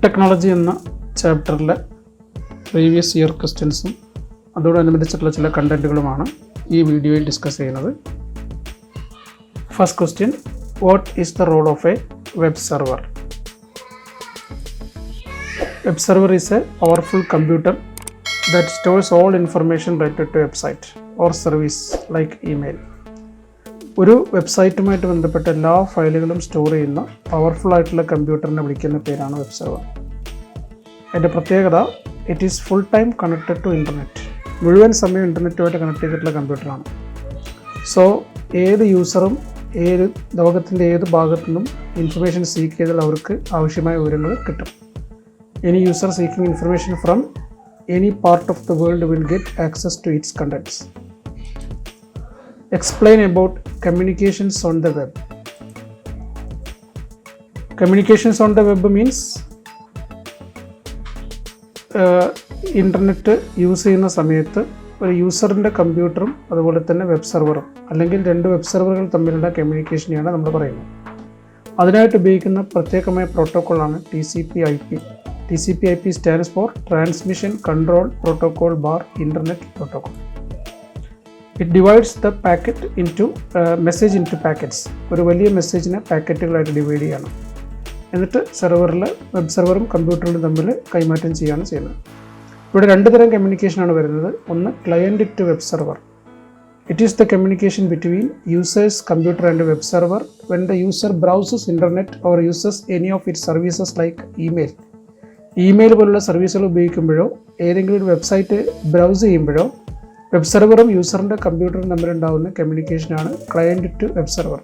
Technology എന്ന ചാപ്റ്ററിലെ previous year ക്വസ്റ്റ്യൻസും അതോടനുബന്ധിച്ചിട്ടുള്ള ചില കണ്ടൻറ്റുകളുമാണ് ഈ വീഡിയോയിൽ ഡിസ്കസ് ചെയ്യുന്നത്. First question, what is the role of a web server? Web server is a powerful computer that stores all information related to website or service like email. ഒരു വെബ്സൈറ്റുമായിട്ട് ബന്ധപ്പെട്ട എല്ലാ ഫയലുകളും സ്റ്റോർ ചെയ്യുന്ന പവർഫുൾ ആയിട്ടുള്ള കമ്പ്യൂട്ടറിനെ വിളിക്കുന്ന പേരാണ് വെബ് സെർവർ. അതിൻ്റെ പ്രത്യേകത, it is full time connected to internet. മുഴുവൻ സമയം ഇൻ്റർനെറ്റുമായിട്ട് കണക്ട് ചെയ്തിട്ടുള്ള കമ്പ്യൂട്ടറാണ്. സോ ഏത് യൂസറും ലോകത്തിൻ്റെ ഏത് ഭാഗത്തു നിന്നും ഇൻഫർമേഷൻ സീക്ക് ചെയ്താൽ അവർക്ക് ആവശ്യമായ വിവരങ്ങൾ കിട്ടും. Any user seeking information from any part of the world will get access to its contents. Explain about communications on the web. Communications on the web means internet use ചെയ്യുന്ന സമയത്ത് ഒരു യൂസറിൻ്റെ കമ്പ്യൂട്ടറും അതുപോലെ തന്നെ വെബ് സെർവറും അല്ലെങ്കിൽ രണ്ട് വെബ് സെർവറുകൾ തമ്മിലുള്ള കമ്മ്യൂണിക്കേഷനെയാണ് നമ്മൾ പറയുന്നത്. അതിനായിട്ട് ഉപയോഗിക്കുന്ന പ്രത്യേകമായ പ്രോട്ടോക്കോളാണ് TCP/IP. TCP/IP stands for Transmission Control Protocol / Internet Protocol. It divides the packet into message into packets. ഒരു വലിയ മെസ്സേജിനെ പാക്കറ്റുകളായിട്ട് ഡിവൈഡ് ചെയ്യണം. എന്നിട്ട് സെർവറിൽ വെബ് സെർവറും കമ്പ്യൂട്ടറും തമ്മിൽ കൈമാറ്റം ചെയ്യുകയാണ് ചെയ്യുന്നത്. ഇവിടെ രണ്ട് തരം കമ്മ്യൂണിക്കേഷനാണ് വരുന്നത്. ഒന്ന് client to web server. It is the communication between users, computer and web server when the user browses internet or uses any of its services like email. Email പോലുള്ള സർവീസുകൾ ഉപയോഗിക്കുമ്പോഴോ ഏതെങ്കിലും ഒരു വെബ്സൈറ്റ് ബ്രൗസ് ചെയ്യുമ്പോഴോ വെബ് സെർവറും യൂസറിൻ്റെ കമ്പ്യൂട്ടറും തമ്മിലുണ്ടാകുന്ന കമ്മ്യൂണിക്കേഷനാണ് ക്ലയൻറ്റ് ടു വെബ് സെർവർ.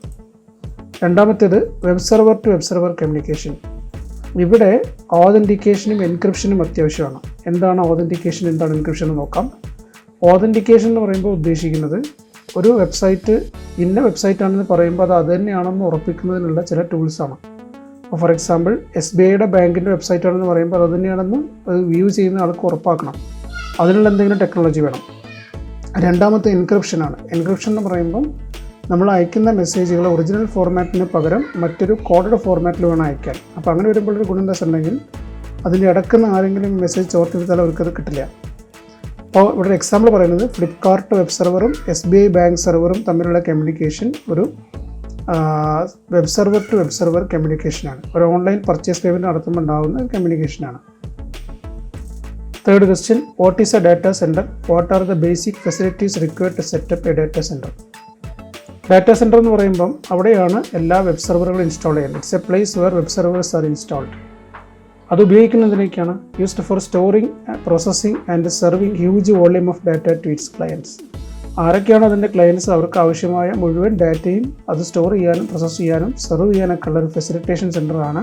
രണ്ടാമത്തേത് web server to web server communication. ഇവിടെ ഓതൻറ്റിക്കേഷനും എൻക്രിപ്ഷനും അത്യാവശ്യമാണ്. എന്താണ് ഓതൻറ്റിക്കേഷൻ, എന്താണ് എൻക്രിപ്ഷൻ എന്ന് നോക്കാം. ഓതൻറ്റിക്കേഷൻ എന്ന് പറയുമ്പോൾ ഉദ്ദേശിക്കുന്നത് ഒരു വെബ്സൈറ്റ് ഇന്ന വെബ്സൈറ്റാണെന്ന് പറയുമ്പോൾ അത് തന്നെയാണെന്ന് ഉറപ്പിക്കുന്നതിനുള്ള ചില ടൂൾസാണ്. ഫോർ എക്സാമ്പിൾ, SBIയുടെ ബാങ്കിൻ്റെ വെബ്സൈറ്റ് ആണെന്ന് പറയുമ്പോൾ അത് തന്നെയാണെന്ന് അത് വ്യൂ ചെയ്യുന്ന ആൾക്ക് ഉറപ്പാക്കണം. അതിനുള്ള എന്തെങ്കിലും ടെക്നോളജി വേണം. രണ്ടാമത്തെ എൻക്രിപ്ഷനാണ്. എൻക്രിപ്ഷൻ എന്ന് പറയുമ്പം നമ്മൾ അയക്കുന്ന മെസ്സേജുകൾ ഒറിജിനൽ ഫോർമാറ്റിന് പകരം മറ്റൊരു കോഡഡ് ഫോർമാറ്റിൽ വേണം അയക്കാൻ. അപ്പോൾ അങ്ങനെ വരുമ്പോൾ ഒരു ഗുണം എന്താ വെച്ചിട്ടുണ്ടെങ്കിൽ അതിൻ്റെ ഇടക്കുന്ന ആരെങ്കിലും മെസ്സേജ് ചോർത്തിയെടുത്താൽ അവർക്കത് കിട്ടില്ല. അപ്പോൾ ഇവിടെ ഒരു എക്സാമ്പിൾ പറയുന്നത് ഫ്ലിപ്കാർട്ട് വെബ് സെർവറും SBI ബാങ്ക് സെർവറും തമ്മിലുള്ള കമ്മ്യൂണിക്കേഷൻ ഒരു web server to web server കമ്മ്യൂണിക്കേഷനാണ്. ഒരു ഓൺലൈൻ പർച്ചേസ് പേയ്മെൻറ്റ് നടത്തുമ്പോൾ ഉണ്ടാകുന്ന കമ്മ്യൂണിക്കേഷനാണ്. Third question, what is a data centre? What are the basic facilities required to set up a data centre? Data centre എന്ന് പറയുമ്പം അവിടെയാണ് എല്ലാ വെബ് സെർവറുകളും ഇൻസ്റ്റാൾ ചെയ്യുന്നത്. It's a place where web servers are installed. അത് ഉപയോഗിക്കുന്നതിനേക്കാണ് used for storing, processing and serving huge volume of data to its clients. ആരൊക്കെയാണോ അതിൻ്റെ ക്ലയൻറ്റ്സ് അവർക്ക് ആവശ്യമായ മുഴുവൻ ഡാറ്റയും അത് സ്റ്റോർ ചെയ്യാനും പ്രോസസ്സ് ചെയ്യാനും സെർവ് ചെയ്യാനൊക്കെ ഉള്ള ഒരു ഫെസിലിറ്റേഷൻ സെൻ്ററാണ്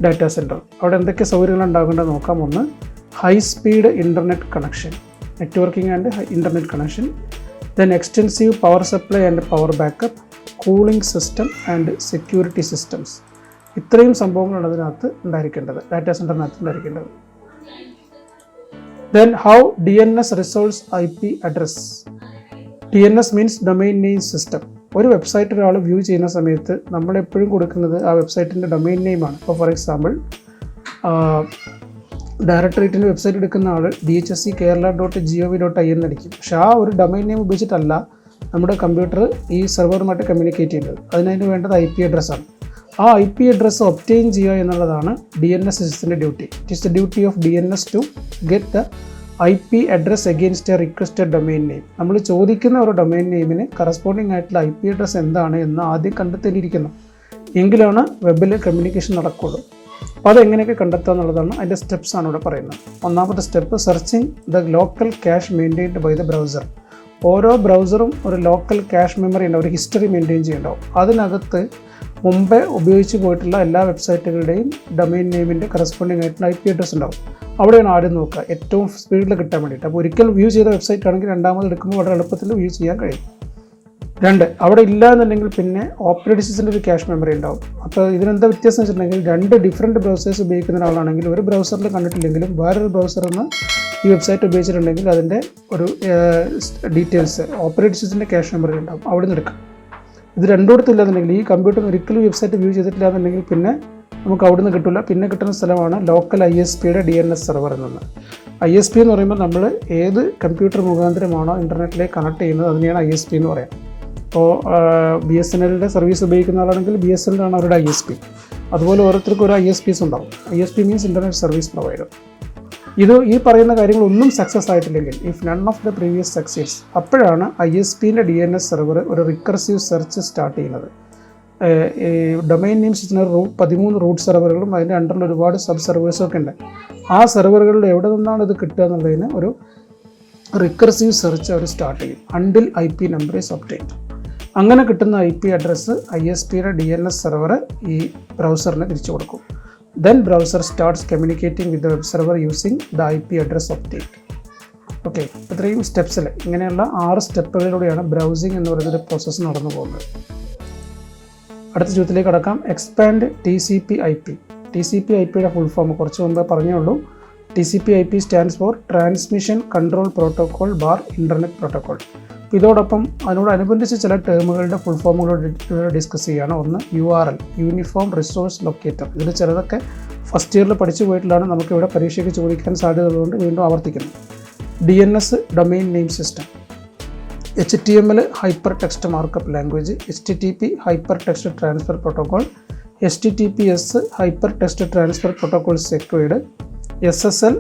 ഡാറ്റാ സെൻറ്റർ. അവിടെ എന്തൊക്കെ സൗകര്യങ്ങൾ ഉണ്ടാകേണ്ടത് നോക്കാം. ഒന്ന്, high speed internet connection, networking and internet connection. Then extensive power supply and power backup, cooling system and security systems. ഇത്രയും സംഭവങ്ങളാണ് അതിനകത്ത് ഉണ്ടായിരിക്കേണ്ടത്, ഡാറ്റാ സെൻറ്ററിനകത്ത് ഉണ്ടായിരിക്കേണ്ടത്. Then how DNS റിസോൾവ്സ് IP address. DNS means domain name system. ഒരു website ഒരാൾ view ചെയ്യുന്ന സമയത്ത് നമ്മളെപ്പോഴും കൊടുക്കുന്നത് ആ വെബ്സൈറ്റിൻ്റെ ഡൊമൈൻ നെയിമാണ്. ഇപ്പോൾ ഫോർ എക്സാമ്പിൾ, ഡയറക്ടറേറ്റിൻ്റെ വെബ്സൈറ്റ് എടുക്കുന്ന ആൾ dhsc.kerala.gov.in അടിക്കും. പക്ഷേ ആ ഒരു ഡൊമൈൻ നെയിം ഉപയോഗിച്ചിട്ടല്ല നമ്മുടെ കമ്പ്യൂട്ടർ ഈ സെർവറുമായിട്ട് കമ്മ്യൂണിക്കേറ്റ് ചെയ്യുന്നത്. അതിനു വേണ്ടത് IP അഡ്രസ്സാണ്. ആ IP അഡ്രസ്സ് ഒബ്റ്റെയിൻ ചെയ്യുക എന്നുള്ളതാണ് DNS സിസ്റ്റത്തിൻ്റെ duty. It is the duty of DNS to get the IP address against a requested domain name. നമ്മൾ ചോദിക്കുന്ന ഒരു ഡൊമൈൻ നെയിമിന് കറസ്പോണ്ടിങ് ആയിട്ടുള്ള IP അഡ്രസ് എന്താണ് എന്ന് ആദ്യം കണ്ടെത്തേണ്ടിയിരിക്കുന്നു. എങ്കിലാണ് വെബിൽ കമ്മ്യൂണിക്കേഷൻ നടക്കുകയുള്ളൂ. അപ്പോൾ അതെങ്ങനെയൊക്കെ കണ്ടെത്തുക എന്നുള്ളതാണ് അതിൻ്റെ സ്റ്റെപ്സാണ് ഇവിടെ പറയുന്നത്. ഒന്നാമത്തെ step, searching the local cache maintained by the browser. ഓരോ ബ്രൗസറും ഒരു ലോക്കൽ ക്യാഷ് മെമ്മറി ഉണ്ടാവും, ഒരു ഹിസ്റ്ററി മെയിൻറ്റെയിൻ ചെയ്യുന്നുണ്ടാവും. അതിനകത്ത് മുമ്പേ ഉപയോഗിച്ച് പോയിട്ടുള്ള എല്ലാ വെബ്സൈറ്റുകളുടെയും ഡൊമൈൻ നെയിമിൻ്റെ കറസ്പോണ്ടിങ് ആയിട്ടുള്ള IP അഡ്രസ് ഉണ്ടാവും. അവിടെയാണ് ആദ്യം നോക്കുക, ഏറ്റവും സ്പീഡിൽ കിട്ടാൻ വേണ്ടിയിട്ട്. അപ്പോൾ ഒരിക്കൽ വ്യൂ ചെയ്ത വെബ്സൈറ്റ് ആണെങ്കിൽ രണ്ടാമത് എടുക്കുമ്പോൾ വളരെ എളുപ്പത്തിൽ വ്യൂ ചെയ്യാൻ കഴിയും. രണ്ട്, അവിടെ ഇല്ല എന്നുണ്ടെങ്കിൽ പിന്നെ ഓപ്പറേറ്റിംഗ് സിസ്റ്റത്തിൻ്റെ ഒരു ക്യാഷ് മെമ്മറി ഉണ്ടാവും. അപ്പോൾ ഇതിനെന്താ വ്യത്യാസം വെച്ചിട്ടുണ്ടെങ്കിൽ രണ്ട് ഡിഫറെൻറ്റ് ബ്രൗസേഴ്സ് ഉപയോഗിക്കുന്ന ഒരാളാണെങ്കിൽ ഒരു ബ്രൗസറിൽ കണ്ടിട്ടില്ലെങ്കിലും വേറൊരു ബ്രൗസറിൽ നിന്ന് ഈ വെബ്സൈറ്റ് ഉപയോഗിച്ചിട്ടുണ്ടെങ്കിൽ അതിൻ്റെ ഒരു ഡീറ്റെയിൽസ് ഓപ്പറേറ്റിംഗ് സിസ്റ്റത്തിൻ്റെ ക്യാഷ് മെമ്മറി ഉണ്ടാവും, അവിടെ നിന്ന് എടുക്കാം. ഇത് രണ്ടിടത്തും ഇല്ലാന്നുണ്ടെങ്കിൽ ഈ കമ്പ്യൂട്ടർ ഒരിക്കലും വെബ്സൈറ്റ് വ്യൂ ചെയ്തിട്ടില്ല എന്നുണ്ടെങ്കിൽ പിന്നെ നമുക്ക് അവിടെ നിന്ന് കിട്ടില്ല. പിന്നെ കിട്ടുന്ന സ്ഥലമാണ് ലോക്കൽ ISPയുടെ DNS സെർവർ എന്നത്. ISP എന്ന് പറയുമ്പോൾ നമ്മൾ ഏത് കമ്പ്യൂട്ടർ മുഖാന്തരമാണോ ഇൻ്റർനെറ്റിലേക്ക് കണക്ട് ചെയ്യുന്നത് അതിനെയാണ് ISP എന്ന് പറയാം. ഇപ്പോൾ BSNLൻ്റെ സർവീസ് ഉപയോഗിക്കുന്ന ആളാണെങ്കിൽ BSNL ആണ് അവരുടെ ISP. അതുപോലെ ഓരോരുത്തർക്കും ഒരു ISPs ഉണ്ടാവും. ISP means internet service provider. ഈ പറയുന്ന കാര്യങ്ങളൊന്നും സക്സസ് ആയിട്ടില്ലെങ്കിൽ, if none of the previous succeeds, അപ്പോഴാണ് ISPൻ്റെ DNS സെർവർ ഒരു റിക്കർസീവ് സെർച്ച് സ്റ്റാർട്ട് ചെയ്യുന്നത്. ഡൊമൈൻ നെയിംസിന് 13 റൂട്ട് സെർവറുകളും അതിൻ്റെ അണ്ടറിൽ ഒരുപാട് സബ് സെർവേഴ്സും ഒക്കെ ഉണ്ട്. ആ സെർവറുകളിൽ എവിടെ നിന്നാണ് ഇത് കിട്ടുക എന്നുള്ളതിന് ഒരു റിക്കർസീവ് സെർച്ച് അവർ സ്റ്റാർട്ട് ചെയ്യും. Until IP number is obtained. അങ്ങനെ കിട്ടുന്ന IP അഡ്രസ്സ് ISPയുടെ DNS സെർവർ ഈ ബ്രൗസറിന് തിരിച്ചു കൊടുക്കും. Then browser starts communicating with the web server using the IP address obtained. Okay, ഇത്രയും സ്റ്റെപ്സിൽ ഇങ്ങനെയുള്ള 6 സ്റ്റെപ്പുകളിലൂടെയാണ് ബ്രൗസിംഗ് എന്ന് പറയുന്നൊരു പ്രോസസ്സ് നടന്നു പോകുന്നത്. അടുത്ത ചോദ്യത്തിലേക്ക് കടക്കാം. Expand TCP/IP. TCP/IPയുടെ ഫുൾ ഫോം കുറച്ച് മുമ്പ് പറഞ്ഞേ ഉള്ളൂ. TCP/IP stands for transmission control protocol bar internet protocol. ഇതോടൊപ്പം അതിനോടനുബന്ധിച്ച് ചില ടേമുകളുടെ ഫുൾ ഫോമുകളോട് ഡിസ്കസ് ചെയ്യുകയാണ്. ഒന്ന് URL, യൂണിഫോം റിസോഴ്സ് ലൊക്കേറ്റർ. ഇതിൽ ചിലതൊക്കെ ഫസ്റ്റ് ഇയറിൽ പഠിച്ചു പോയിട്ടുള്ളതാണ്, നമുക്കിവിടെ പരീക്ഷയ്ക്ക് ചോദിക്കാൻ സാധ്യതയുള്ളതുകൊണ്ട് വീണ്ടും ആവർത്തിക്കുന്നു. DNS, domain name system. HTML, hyper text markup language. HTTP, hyper text transfer protocol. HTTPS, hyper text transfer protocol secured. SSL,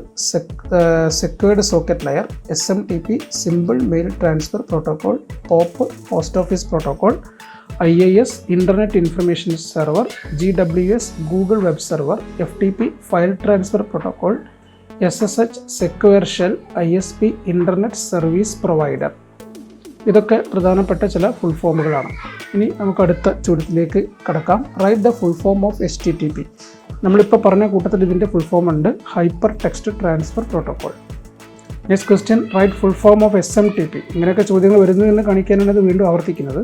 secured socket layer. SMTP, simple mail transfer protocol. POP, post office protocol. IIS, internet information server. GWS, Google web server. FTP, file transfer protocol. SSH, secure shell. ISP, internet service provider. ഇതൊക്കെ പ്രധാനപ്പെട്ട ചില full ഫോമുകളാണ്. ഇനി നമുക്ക് അടുത്ത ചോദ്യത്തിലേക്ക് കടക്കാം. Right the full form of HTTP. നമ്മളിപ്പോൾ പറഞ്ഞ കൂട്ടത്തിൽ ഇതിൻ്റെ ഫുൾ ഫോം ഉണ്ട്, hyper text transfer protocol. Next question, right full form of SMTP. ഇങ്ങനെയൊക്കെ ചോദ്യങ്ങൾ വരുന്നതെന്ന് കാണിക്കാനാണ് ഇത് വീണ്ടും ആവർത്തിക്കുന്നത്.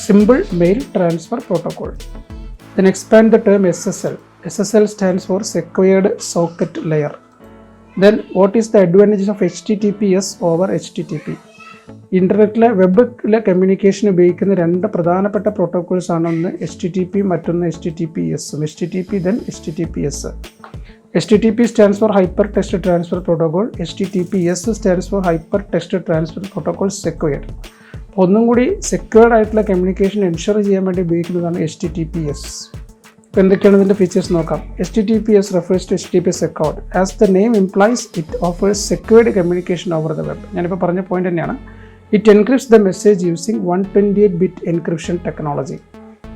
Simple mail transfer protocol. Then expand the term SSL. SSL stands for secured socket layer. Then what is the advantages of HTTPS over HTTP? ഇൻ്റർനെറ്റിലെ വെബിലെ communication ഉപയോഗിക്കുന്ന 2 പ്രധാനപ്പെട്ട പ്രോട്ടോക്കോൾസ് ആണ്. ഒന്ന് HTTP, മറ്റൊന്ന് HTTPS. HTTP then HTTPS. HTTP stands for hyper text transfer protocol. HTTPS stands for hyper text transfer protocol secured. അപ്പോൾ ഒന്നും കൂടി സെക്യൂർഡ് ആയിട്ടുള്ള കമ്മ്യൂണിക്കേഷൻ എൻഷുർ ചെയ്യാൻ വേണ്ടി ഉപയോഗിക്കുന്നതാണ് HTTPS. ഇപ്പോൾ എന്തൊക്കെയാണ് ഇതിൻ്റെ ഫീച്ചേഴ്സ് നോക്കാം. HTTPS refers to HTTP Secure. As the name implies, it offers secured communication over the web. ഞാനിപ്പോൾ പറഞ്ഞ പോയിന്റ് തന്നെയാണ്. It encrypts the message using 128-bit encryption technology.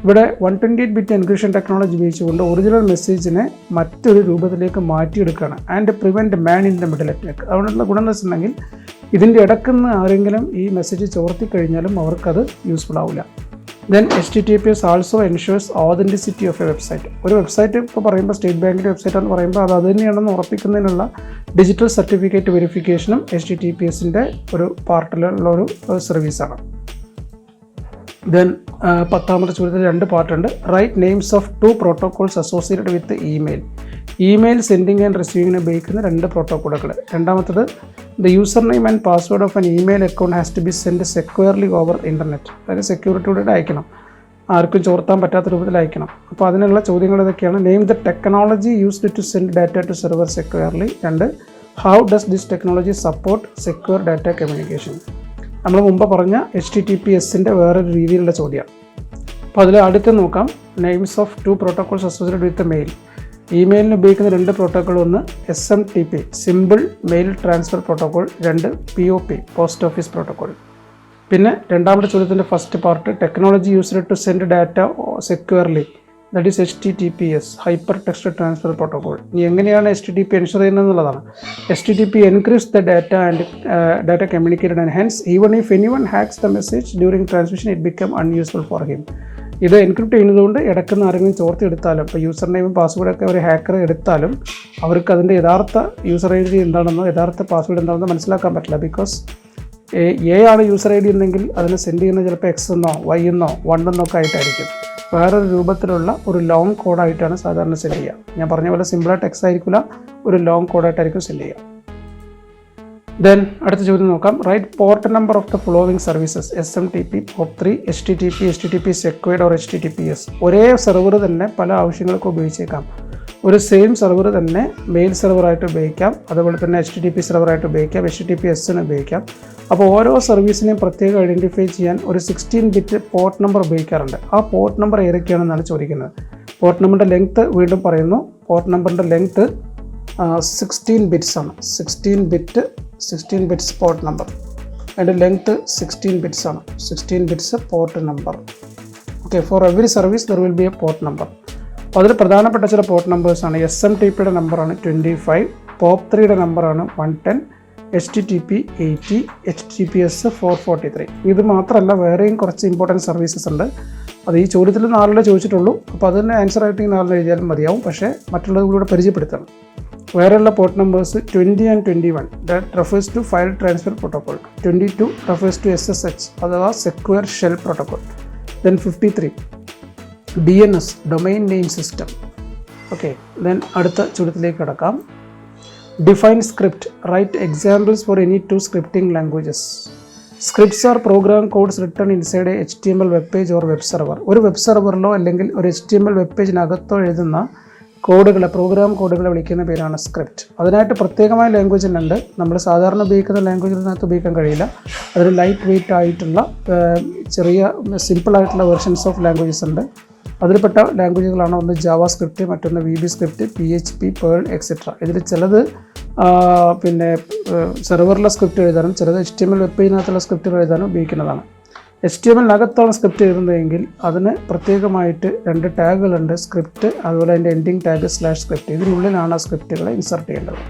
ഇവിടെ 128-bit encryption ടെക്നോളജി ഉപയോഗിച്ചുകൊണ്ട് ഒറിജിനൽ മെസ്സേജിനെ മറ്റൊരു രൂപത്തിലേക്ക് മാറ്റിയെടുക്കുകയാണ്. And prevent man in the middle attack. അതുകൊണ്ടുള്ള ഗുണം എന്ന് വെച്ചിട്ടുണ്ടെങ്കിൽ ഇതിൻ്റെ ഇടയ്ക്കുന്ന് ആരെങ്കിലും ഈ മെസ്സേജ് ചോർത്തി കഴിഞ്ഞാലും അവർക്കത് യൂസ്ഫുൾ ആവില്ല. Then HTTPS also ensures authenticity of A website. ഒരു വെബ്സൈറ്റ് ഇപ്പോൾ പറയുമ്പോൾ സ്റ്റേറ്റ് ബാങ്കിൻ്റെ വെബ്സൈറ്റ് എന്ന് പറയുമ്പോൾ അത് തന്നെയാണെന്ന് ഉറപ്പിക്കുന്നതിനുള്ള ഡിജിറ്റൽ സർട്ടിഫിക്കറ്റ് വെരിഫിക്കേഷനും HTTPSൻ്റെ ഒരു പാർട്ടിലുള്ള ഒരു സർവീസാണ്. ദെൻ 10ാമത്തെ ചോദ്യത്തിൽ 2 പാർട്ടുണ്ട്. Write names of 2 protocols associated with email sending and റിസീവിങ്ങിന് ഉപയോഗിക്കുന്ന 2 പ്രോട്ടോക്കോളുകൾ. രണ്ടാമത്തത്, the user name and password of an email account has to be send securely over internet. അതായത് സെക്യൂരിറ്റിയോടെ അയക്കണം, ആർക്കും ചോർത്താൻ പറ്റാത്ത രൂപത്തിൽ അയക്കണം. അപ്പോൾ അതിനുള്ള ചോദ്യങ്ങൾ ഇതൊക്കെയാണ്. Name the technology used to send data to server securely. 2, how does this technology support secure data communication. നമ്മൾ മുമ്പ് പറഞ്ഞ HTTPSൻ്റെ വേറൊരു രീതിയിലുള്ള ചോദ്യമാണ്. അപ്പോൾ അതിൽ അടുത്ത് നോക്കാം. Names of 2 protocols associated with mail. ഇമെയിലിന് ഉപയോഗിക്കുന്ന 2 പ്രോട്ടോക്കോൾ. ഒന്ന് SMTP, simple mail transfer protocol. 2, POP, post office protocol. പിന്നെ രണ്ടാമത്തെ ചോദ്യത്തിൻ്റെ first part, technology used to send data securely. That is HTTPS, hyper text transfer protocol. ഇനി എങ്ങനെയാണ് HTTP ensure ചെയ്യുന്നത് എന്നുള്ളതാണ്. HTTP encrypts the data and data communicated, and hence even if anyone hacks the message during transmission, it become unuseful for him. ഇത് encrypt ചെയ്യുന്നതുകൊണ്ട് ഇടയ്ക്കുന്ന ആരെങ്കിലും ചോർത്തി എടുത്താലും, ഇപ്പോൾ യൂസർ നെയിമും പാസ്വേഡൊക്കെ ഒരു ഹാക്കർ എടുത്താലും അവർക്ക് അതിൻ്റെ യഥാർത്ഥ യൂസർ ID എന്താണെന്നോ യഥാർത്ഥ പാസ്വേഡ് എന്താണെന്നോ മനസ്സിലാക്കാൻ പറ്റില്ല. ബിക്കോസ് ആണ് യൂസർ ID ഉണ്ടെങ്കിൽ അതിന് സെൻഡ് ചെയ്യുന്നത് ചിലപ്പോൾ X എന്നോ Y എന്നോ 1 എന്നൊക്കെ ആയിട്ടായിരിക്കും. വേറൊരു രൂപത്തിലുള്ള ഒരു ലോങ് കോഡായിട്ടാണ് സാധാരണ സെൻഡ് ചെയ്യുക. ഞാൻ പറഞ്ഞ പോലെ സിമ്പിളായിട്ട് X ആയിരിക്കില്ല, ഒരു ലോങ് കോഡായിട്ടായിരിക്കും സെൻഡ് ചെയ്യുക. ദെൻ അടുത്ത ചോദ്യം നോക്കാം. Write port number of the following services SMTP, POP3, HTTP, HTTP Secured or HTTPS. ഒരേ സെർവർ തന്നെ പല ആവശ്യങ്ങൾക്കും ഉപയോഗിച്ചേക്കാം. ഒരു സെയിം സെർവർ തന്നെ മെയിൽ സെർവറായിട്ട് ഉപയോഗിക്കാം, അതുപോലെ തന്നെ HTTP സെർവറായിട്ട് ഉപയോഗിക്കാം, HTTPSന് ഉപയോഗിക്കാം. അപ്പോൾ ഓരോ സർവീസിനെയും പ്രത്യേകം ഐഡൻറ്റിഫൈ ചെയ്യാൻ ഒരു 16 ബിറ്റ് പോർട്ട് നമ്പർ ഉപയോഗിക്കാറുണ്ട്. ആ പോർട്ട് നമ്പർ ഏതൊക്കെയാണെന്നാണ് ചോദിക്കുന്നത്. പോർട്ട് നമ്പറിൻ്റെ ലെങ്ത്ത് വീണ്ടും പറയുന്നു. പോർട്ട് നമ്പറിൻ്റെ ലെങ്ത്ത് 16 ബിറ്റ്സ് ആണ്. 16 ബിറ്റ്സ് പോർട്ട് നമ്പർ. അതിൻ്റെ ലെങ്ത്ത് 16 ബിറ്റ്സ് ആണ്. 16 bits port number. Okay, for every service there will be A port number. അപ്പോൾ അതിൽ പ്രധാനപ്പെട്ട ചില പോർട്ട് നമ്പേഴ്സാണ്. SMTPയുടെ നമ്പറാണ് 25, POP3യുടെ നമ്പറാണ് 110, HTTP 80, HTTPS 443. ഇത് മാത്രമല്ല വേറെയും കുറച്ച് ഇമ്പോർട്ടൻറ്റ് സർവീസസ് ഉണ്ട്. അത് ഈ ചോദ്യത്തിൽ 4 ചോദിച്ചിട്ടുള്ളൂ. അപ്പോൾ അതിന് ആൻസർ ആയിട്ട് ഈ 4 എഴുതിയാലും മതിയാവും. പക്ഷേ മറ്റുള്ളത് കൂടെ പരിചയപ്പെടുത്തണം. വേറെയുള്ള port numbers 20 and 21 that refers to file transfer protocol. 22 refers to SSH അഥവാ secure shell protocol. Then 53 DNS domain name system. Okay, then അടുത്ത ചോദ്യത്തിലേക്ക് കടക്കാം. Define script. Write examples for any 2 scripting languages. Scripts are program codes written inside a HTML web page or web server. ഒരു web സെർവറിലോ അല്ലെങ്കിൽ ഒരു HTML web പേജിനകത്തോ എഴുതുന്ന കോഡുകളെ, programme കോഡുകളെ വിളിക്കുന്ന പേരാണ് സ്ക്രിപ്റ്റ്. അതിനായിട്ട് പ്രത്യേകമായ ലാംഗ്വേജ് ഉണ്ട്. നമ്മൾ സാധാരണ ഉപയോഗിക്കുന്ന ലാംഗ്വേജിനകത്ത് ഉപയോഗിക്കാൻ കഴിയില്ല. അതിൽ ലൈറ്റ് വെയ്റ്റ് ആയിട്ടുള്ള ചെറിയ സിമ്പിളായിട്ടുള്ള വെർഷൻസ് ഓഫ് ലാംഗ്വേജസ് ഉണ്ട്. അതിൽപ്പെട്ട ലാംഗ്വേജുകളാണ് ഒന്ന് ജാവാ സ്ക്രിപ്റ്റ്, മറ്റൊന്ന് VB script, PHP, Perl etcetera. ഇതിൽ ചിലത് പിന്നെ സെർവറിലെ സ്ക്രിപ്റ്റ് എഴുതാനും ചിലത് HTML വെബ് പേജിനകത്തുള്ള സ്ക്രിപ്റ്റുകൾ എഴുതാനും ഉപയോഗിക്കുന്നതാണ്. HTML-നകത്താണ് സ്ക്രിപ്റ്റ് എഴുതുന്നതെങ്കിൽ അതിന് പ്രത്യേകമായിട്ട് 2 ടാഗുകളുണ്ട്. സ്ക്രിപ്റ്റ്, അതുപോലെ അതിൻ്റെ എൻഡിങ് ടാഗ് /സ്ക്രിപ്റ്റ്. ഇതിനുള്ളിലാണ് ആ സ്ക്രിപ്റ്റുകളെ ഇൻസർട്ട് ചെയ്യേണ്ടത്.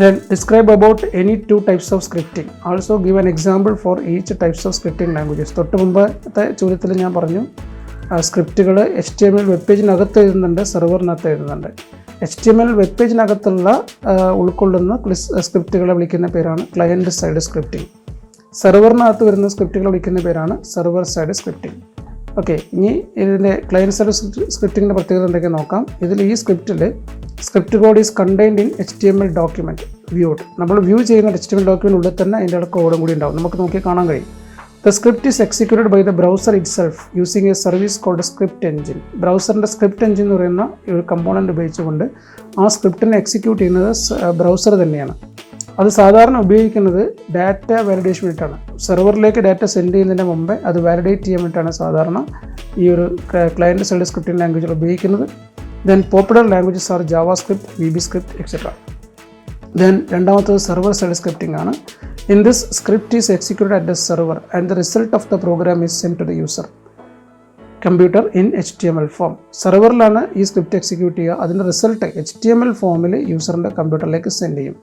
Then describe about any 2 types of scripting. Also give an example for each types of scripting languages. തൊട്ട് മുമ്പത്തെ ചോദ്യത്തിൽ ഞാൻ പറഞ്ഞു സ്ക്രിപ്റ്റുകൾ HTML വെബ് പേജിനകത്ത് എഴുതുന്നുണ്ട്, സെർവറിനകത്ത് എഴുതുന്നുണ്ട്. HTML വെബ് പേജിനകത്തുള്ള ഉൾക്കൊള്ളുന്ന സ്ക്രിപ്റ്റുകളെ വിളിക്കുന്ന പേരാണ് ക്ലയൻറ്റ് സൈഡ് സ്ക്രിപ്റ്റിംഗ്. സെർവറിനകത്ത് വരുന്ന സ്ക്രിപ്റ്റുകളെ വിളിക്കുന്ന പേരാണ് സെർവർ സൈഡ് സ്ക്രിപ്റ്റിംഗ്. ഓക്കെ, ഇനി ഇതിൻ്റെ ക്ലയൻറ്റ് സൈഡ് സ്ക്രിപ്റ്റിങ്ങിൻ്റെ പ്രത്യേകത എന്തൊക്കെ നോക്കാം. ഇതിൽ ഈ script code is contained in HTML document viewed. നമ്മൾ വ്യൂ ചെയ്യുന്ന HTML ഡോക്യുമെൻ്റ് ഉള്ളിൽ തന്നെ അതിൻ്റെ കോഡും കൂടി ഉണ്ടാവും, നമുക്ക് നോക്കി കാണാൻ കഴിയും. The script is executed by the browser itself using a service called script engine. ബ്രൗസറിൻ്റെ സ്ക്രിപ്റ്റ് എൻജിൻ എന്ന് പറയുന്ന ഒരു കമ്പോണൻറ്റ് ഉപയോഗിച്ചുകൊണ്ട് ആ സ്ക്രിപ്റ്റിനെ എക്സിക്യൂട്ട് ചെയ്യുന്നത് ബ്രൗസർ തന്നെയാണ്. അത് സാധാരണ ഉപയോഗിക്കുന്നത് ഡാറ്റ വാലിഡേഷൻ വേണ്ടിയിട്ടാണ്. സെർവറിലേക്ക് ഡാറ്റ സെൻഡ് ചെയ്യുന്നതിന് മുമ്പേ അത് വാലിഡേറ്റ് ചെയ്യാൻ വേണ്ടിയിട്ടാണ് സാധാരണ ഈ ഒരു ക്ലയൻറ്റ് സൈഡ് സ്ക്രിപ്റ്റിംഗ് ലാംഗ്വേജുകൾ ഉപയോഗിക്കുന്നത്. Then popular languages are JavaScript, VB script etcetera. Then രണ്ടാമത്തത് സെർവർ സൈഡ് സ്ക്രിപ്റ്റിംഗ് ആണ്. In this script is executed at the server and the result of the program is send to the user computer in HTML form. സെർവറിലാണ് ഈ script execute ചെയ്യുക. അതിൻ്റെ result HTML ഫോമിൽ യൂസറിൻ്റെ കമ്പ്യൂട്ടറിലേക്ക് send ചെയ്യും.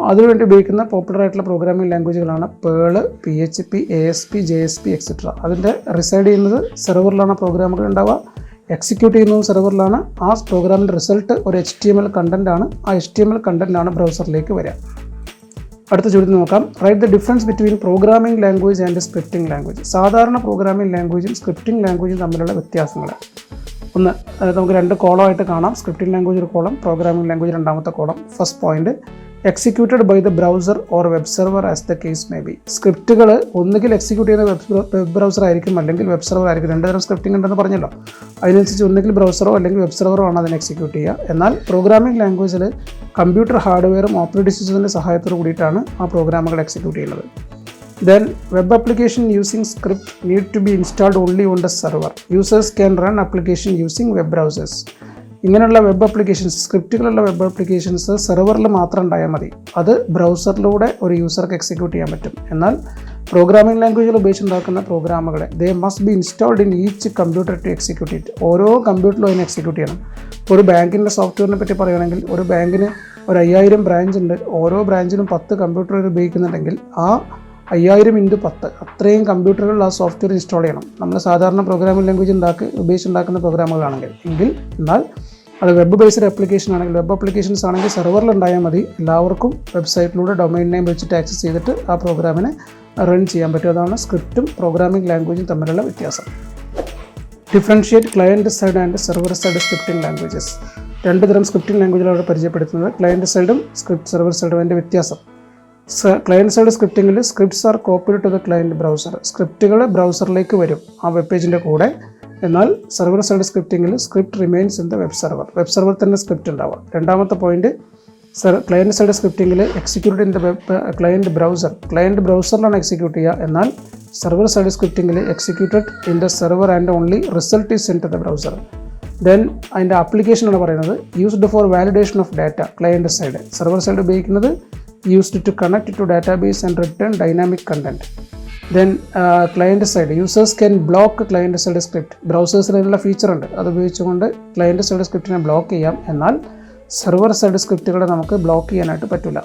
അതിനുവേണ്ടി ഉപയോഗിക്കുന്ന പോപ്പുലർ ആയിട്ടുള്ള പ്രോഗ്രാമിംഗ് ലാംഗ്വേജുകളാണ് Perl, PHP, ASP, JSP etcetera. അതിൻ്റെ റിസൈഡ് ചെയ്യുന്നത് സെർവറിലാണ് പ്രോഗ്രാമുകൾ ഉണ്ടാവുക, എക്സിക്യൂട്ട് ചെയ്യുന്നതും സെർവറിലാണ്. ആ പ്രോഗ്രാമിൻ്റെ റിസൾട്ട് ഒരു HTML കണ്ടൻറ്റാണ്. ആ HTML കണ്ടൻറ്റാണ് ബ്രൗസറിലേക്ക് വരിക. അടുത്ത ചോദ്യം നോക്കാം. Write the difference between programming language and scripting language. സാധാരണ പ്രോഗ്രാമിംഗ് ലാംഗ്വേജും സ്ക്രിപ്റ്റിംഗ് ലാംഗ്വേജും തമ്മിലുള്ള വ്യത്യാസങ്ങൾ ഒന്ന് നമുക്ക് 2 കോളമായിട്ട് കാണാം. സ്ക്രിപ്റ്റിംഗ് ലാംഗ്വേജ് ഒരു കോളം, പ്രോഗ്രാമിംഗ് ലാംഗ്വേജ് രണ്ടാമത്തെ കോളം. First point, executed by the browser or web server as the case may be. സ്ക്രിപ്റ്റുകൾ ഒന്നുകിൽ എക്സിക്യൂട്ട് ചെയ്യുന്ന വെബ് ബ്രൗസർ ആയിരിക്കും, അല്ലെങ്കിൽ വെബ് സെർവർ ആയിരിക്കും. 2 തരം സ്ക്രിപ്റ്റിംഗ് ഉണ്ടെന്ന് പറഞ്ഞല്ലോ. അതിനനുസരിച്ച് ഒന്നുകിൽ ബ്രൗസറോ അല്ലെങ്കിൽ വെബ് സെർവറോ ആണ് അതിനെ എക്സിക്യൂട്ട് ചെയ്യുക. എന്നാൽ പ്രോഗ്രാമിംഗ് ലാംഗ്വേജിൽ കമ്പ്യൂട്ടർ ഹാർഡ്വെയറും ഓപ്പറേറ്റിംഗ് സിസ്റ്റത്തിൻ്റെ സഹായത്തോട് കൂടിയിട്ടാണ് ആ പ്രോഗ്രാമുകൾ എക്സിക്യൂട്ട് ചെയ്യുന്നത്. Then web application using script need to be installed only on the server. Users can run application using web browsers. ഇങ്ങനെയുള്ള വെബ് ആപ്ലിക്കേഷൻസ്, സ്ക്രിപ്റ്റുകളുള്ള വെബ് ആപ്ലിക്കേഷൻസ് സെർവറിൽ മാത്രം ഉണ്ടായാൽ മതി. അത് ബ്രൗസറിലൂടെ ഒരു യൂസർക്ക് എക്സിക്യൂട്ട് ചെയ്യാൻ പറ്റും. എന്നാൽ പ്രോഗ്രാമിംഗ് ലാംഗ്വേജിൽ ഉപയോഗിച്ചുണ്ടാക്കുന്ന പ്രോഗ്രാമുകളെ they must be installed in each computer to execute it. ഓരോ കമ്പ്യൂട്ടറിലും അതിനെ എക്സിക്യൂട്ട് ചെയ്യണം. ഇപ്പോൾ ഒരു ബാങ്കിൻ്റെ സോഫ്റ്റ്വെയറിനെ പറ്റി പറയുകയാണെങ്കിൽ ഒരു ബാങ്കിന് ഒരു 5000 ബ്രാഞ്ച് ഉണ്ട്. ഓരോ ബ്രാഞ്ചിനും 10 കമ്പ്യൂട്ടർ ഉപയോഗിക്കുന്നുണ്ടെങ്കിൽ ആ 5000 × 10 അത്രയും കമ്പ്യൂട്ടറുകളിൽ ആ സോഫ്റ്റ്വെയർ ഇൻസ്റ്റാൾ ചെയ്യണം. നമ്മൾ സാധാരണ പ്രോഗ്രാമിംഗ് ലാംഗ്വേജ് ഉപയോഗിച്ചുണ്ടാക്കുന്ന പ്രോഗ്രാമുകളാണെങ്കിൽ. എന്നാൽ അത് വെബ് ബേസ്ഡ് ആപ്ലിക്കേഷൻ ആണെങ്കിൽ, വെബ് ആപ്ലിക്കേഷൻസ് ആണെങ്കിൽ സെർവറിൽ ഉണ്ടായാൽ മതി. എല്ലാവർക്കും വെബ്സൈറ്റിലൂടെ ഡൊമൈൻ നെയിം വെച്ചിട്ട് ആക്സസ് ചെയ്തിട്ട് ആ പ്രോഗ്രാമിനെ റൺ ചെയ്യാൻ പറ്റും. അതാണ് സ്ക്രിപ്റ്റും പ്രോഗ്രാമിംഗ് ലാംഗ്വേജും തമ്മിലുള്ള വ്യത്യാസം. Differentiate client side and server side scripting languages. രണ്ട് തരം സ്ക്രിപ്റ്റിംഗ് ലാംഗ്വേജുകളാണ് പരിചയപ്പെടുത്തുന്നത്. ക്ലയൻറ്റ് സൈഡും സെർവർ സൈഡും. അതിൻ്റെ വ്യത്യാസം: ക്ലയൻറ്റ് സൈഡ് സ്ക്രിപ്റ്റിംഗിൽ scripts are copied to the client browser. സ്ക്രിപ്റ്റുകൾ ബ്രൗസറിലേക്ക് വരും ആ വെബ് പേജിൻ്റെ കൂടെ. എന്നാൽ സെർവർ സൈഡ് സ്ക്രിപ്റ്റിംഗിൽ script remains in the web server. Web server തന്നെ സ്ക്രിപ്റ്റ് ഉണ്ടാവുക. രണ്ടാമത്തെ പോയിന്റ്, ക്ലയൻറ്റ് സൈഡ് സ്ക്രിപ്റ്റിംഗിൽ execute in the web client browser. Client ബ്രൗസറിലാണ് എക്സിക്യൂട്ട് ചെയ്യുക. എന്നാൽ സെർവർ സൈഡ് സ്ക്രിപ്റ്റിംഗിൽ executed in the server and only result is send to the browser. Then അതിൻ്റെ ആപ്ലിക്കേഷനാണ് പറയുന്നത് used for validation of data. Client side. Server side ഉപയോഗിക്കുന്നത് used to connect to database and return dynamic content. Then client side users can block client side script. ബ്രൗസേഴ്സിൽ അതിനുള്ള feature ഉണ്ട്. അത് ഉപയോഗിച്ചുകൊണ്ട് client side സ്ക്രിപ്റ്റിനെ block ചെയ്യാം. എന്നാൽ server side സ്ക്രിപ്റ്റുകളെ നമുക്ക് block ചെയ്യാനായിട്ട് പറ്റില്ല.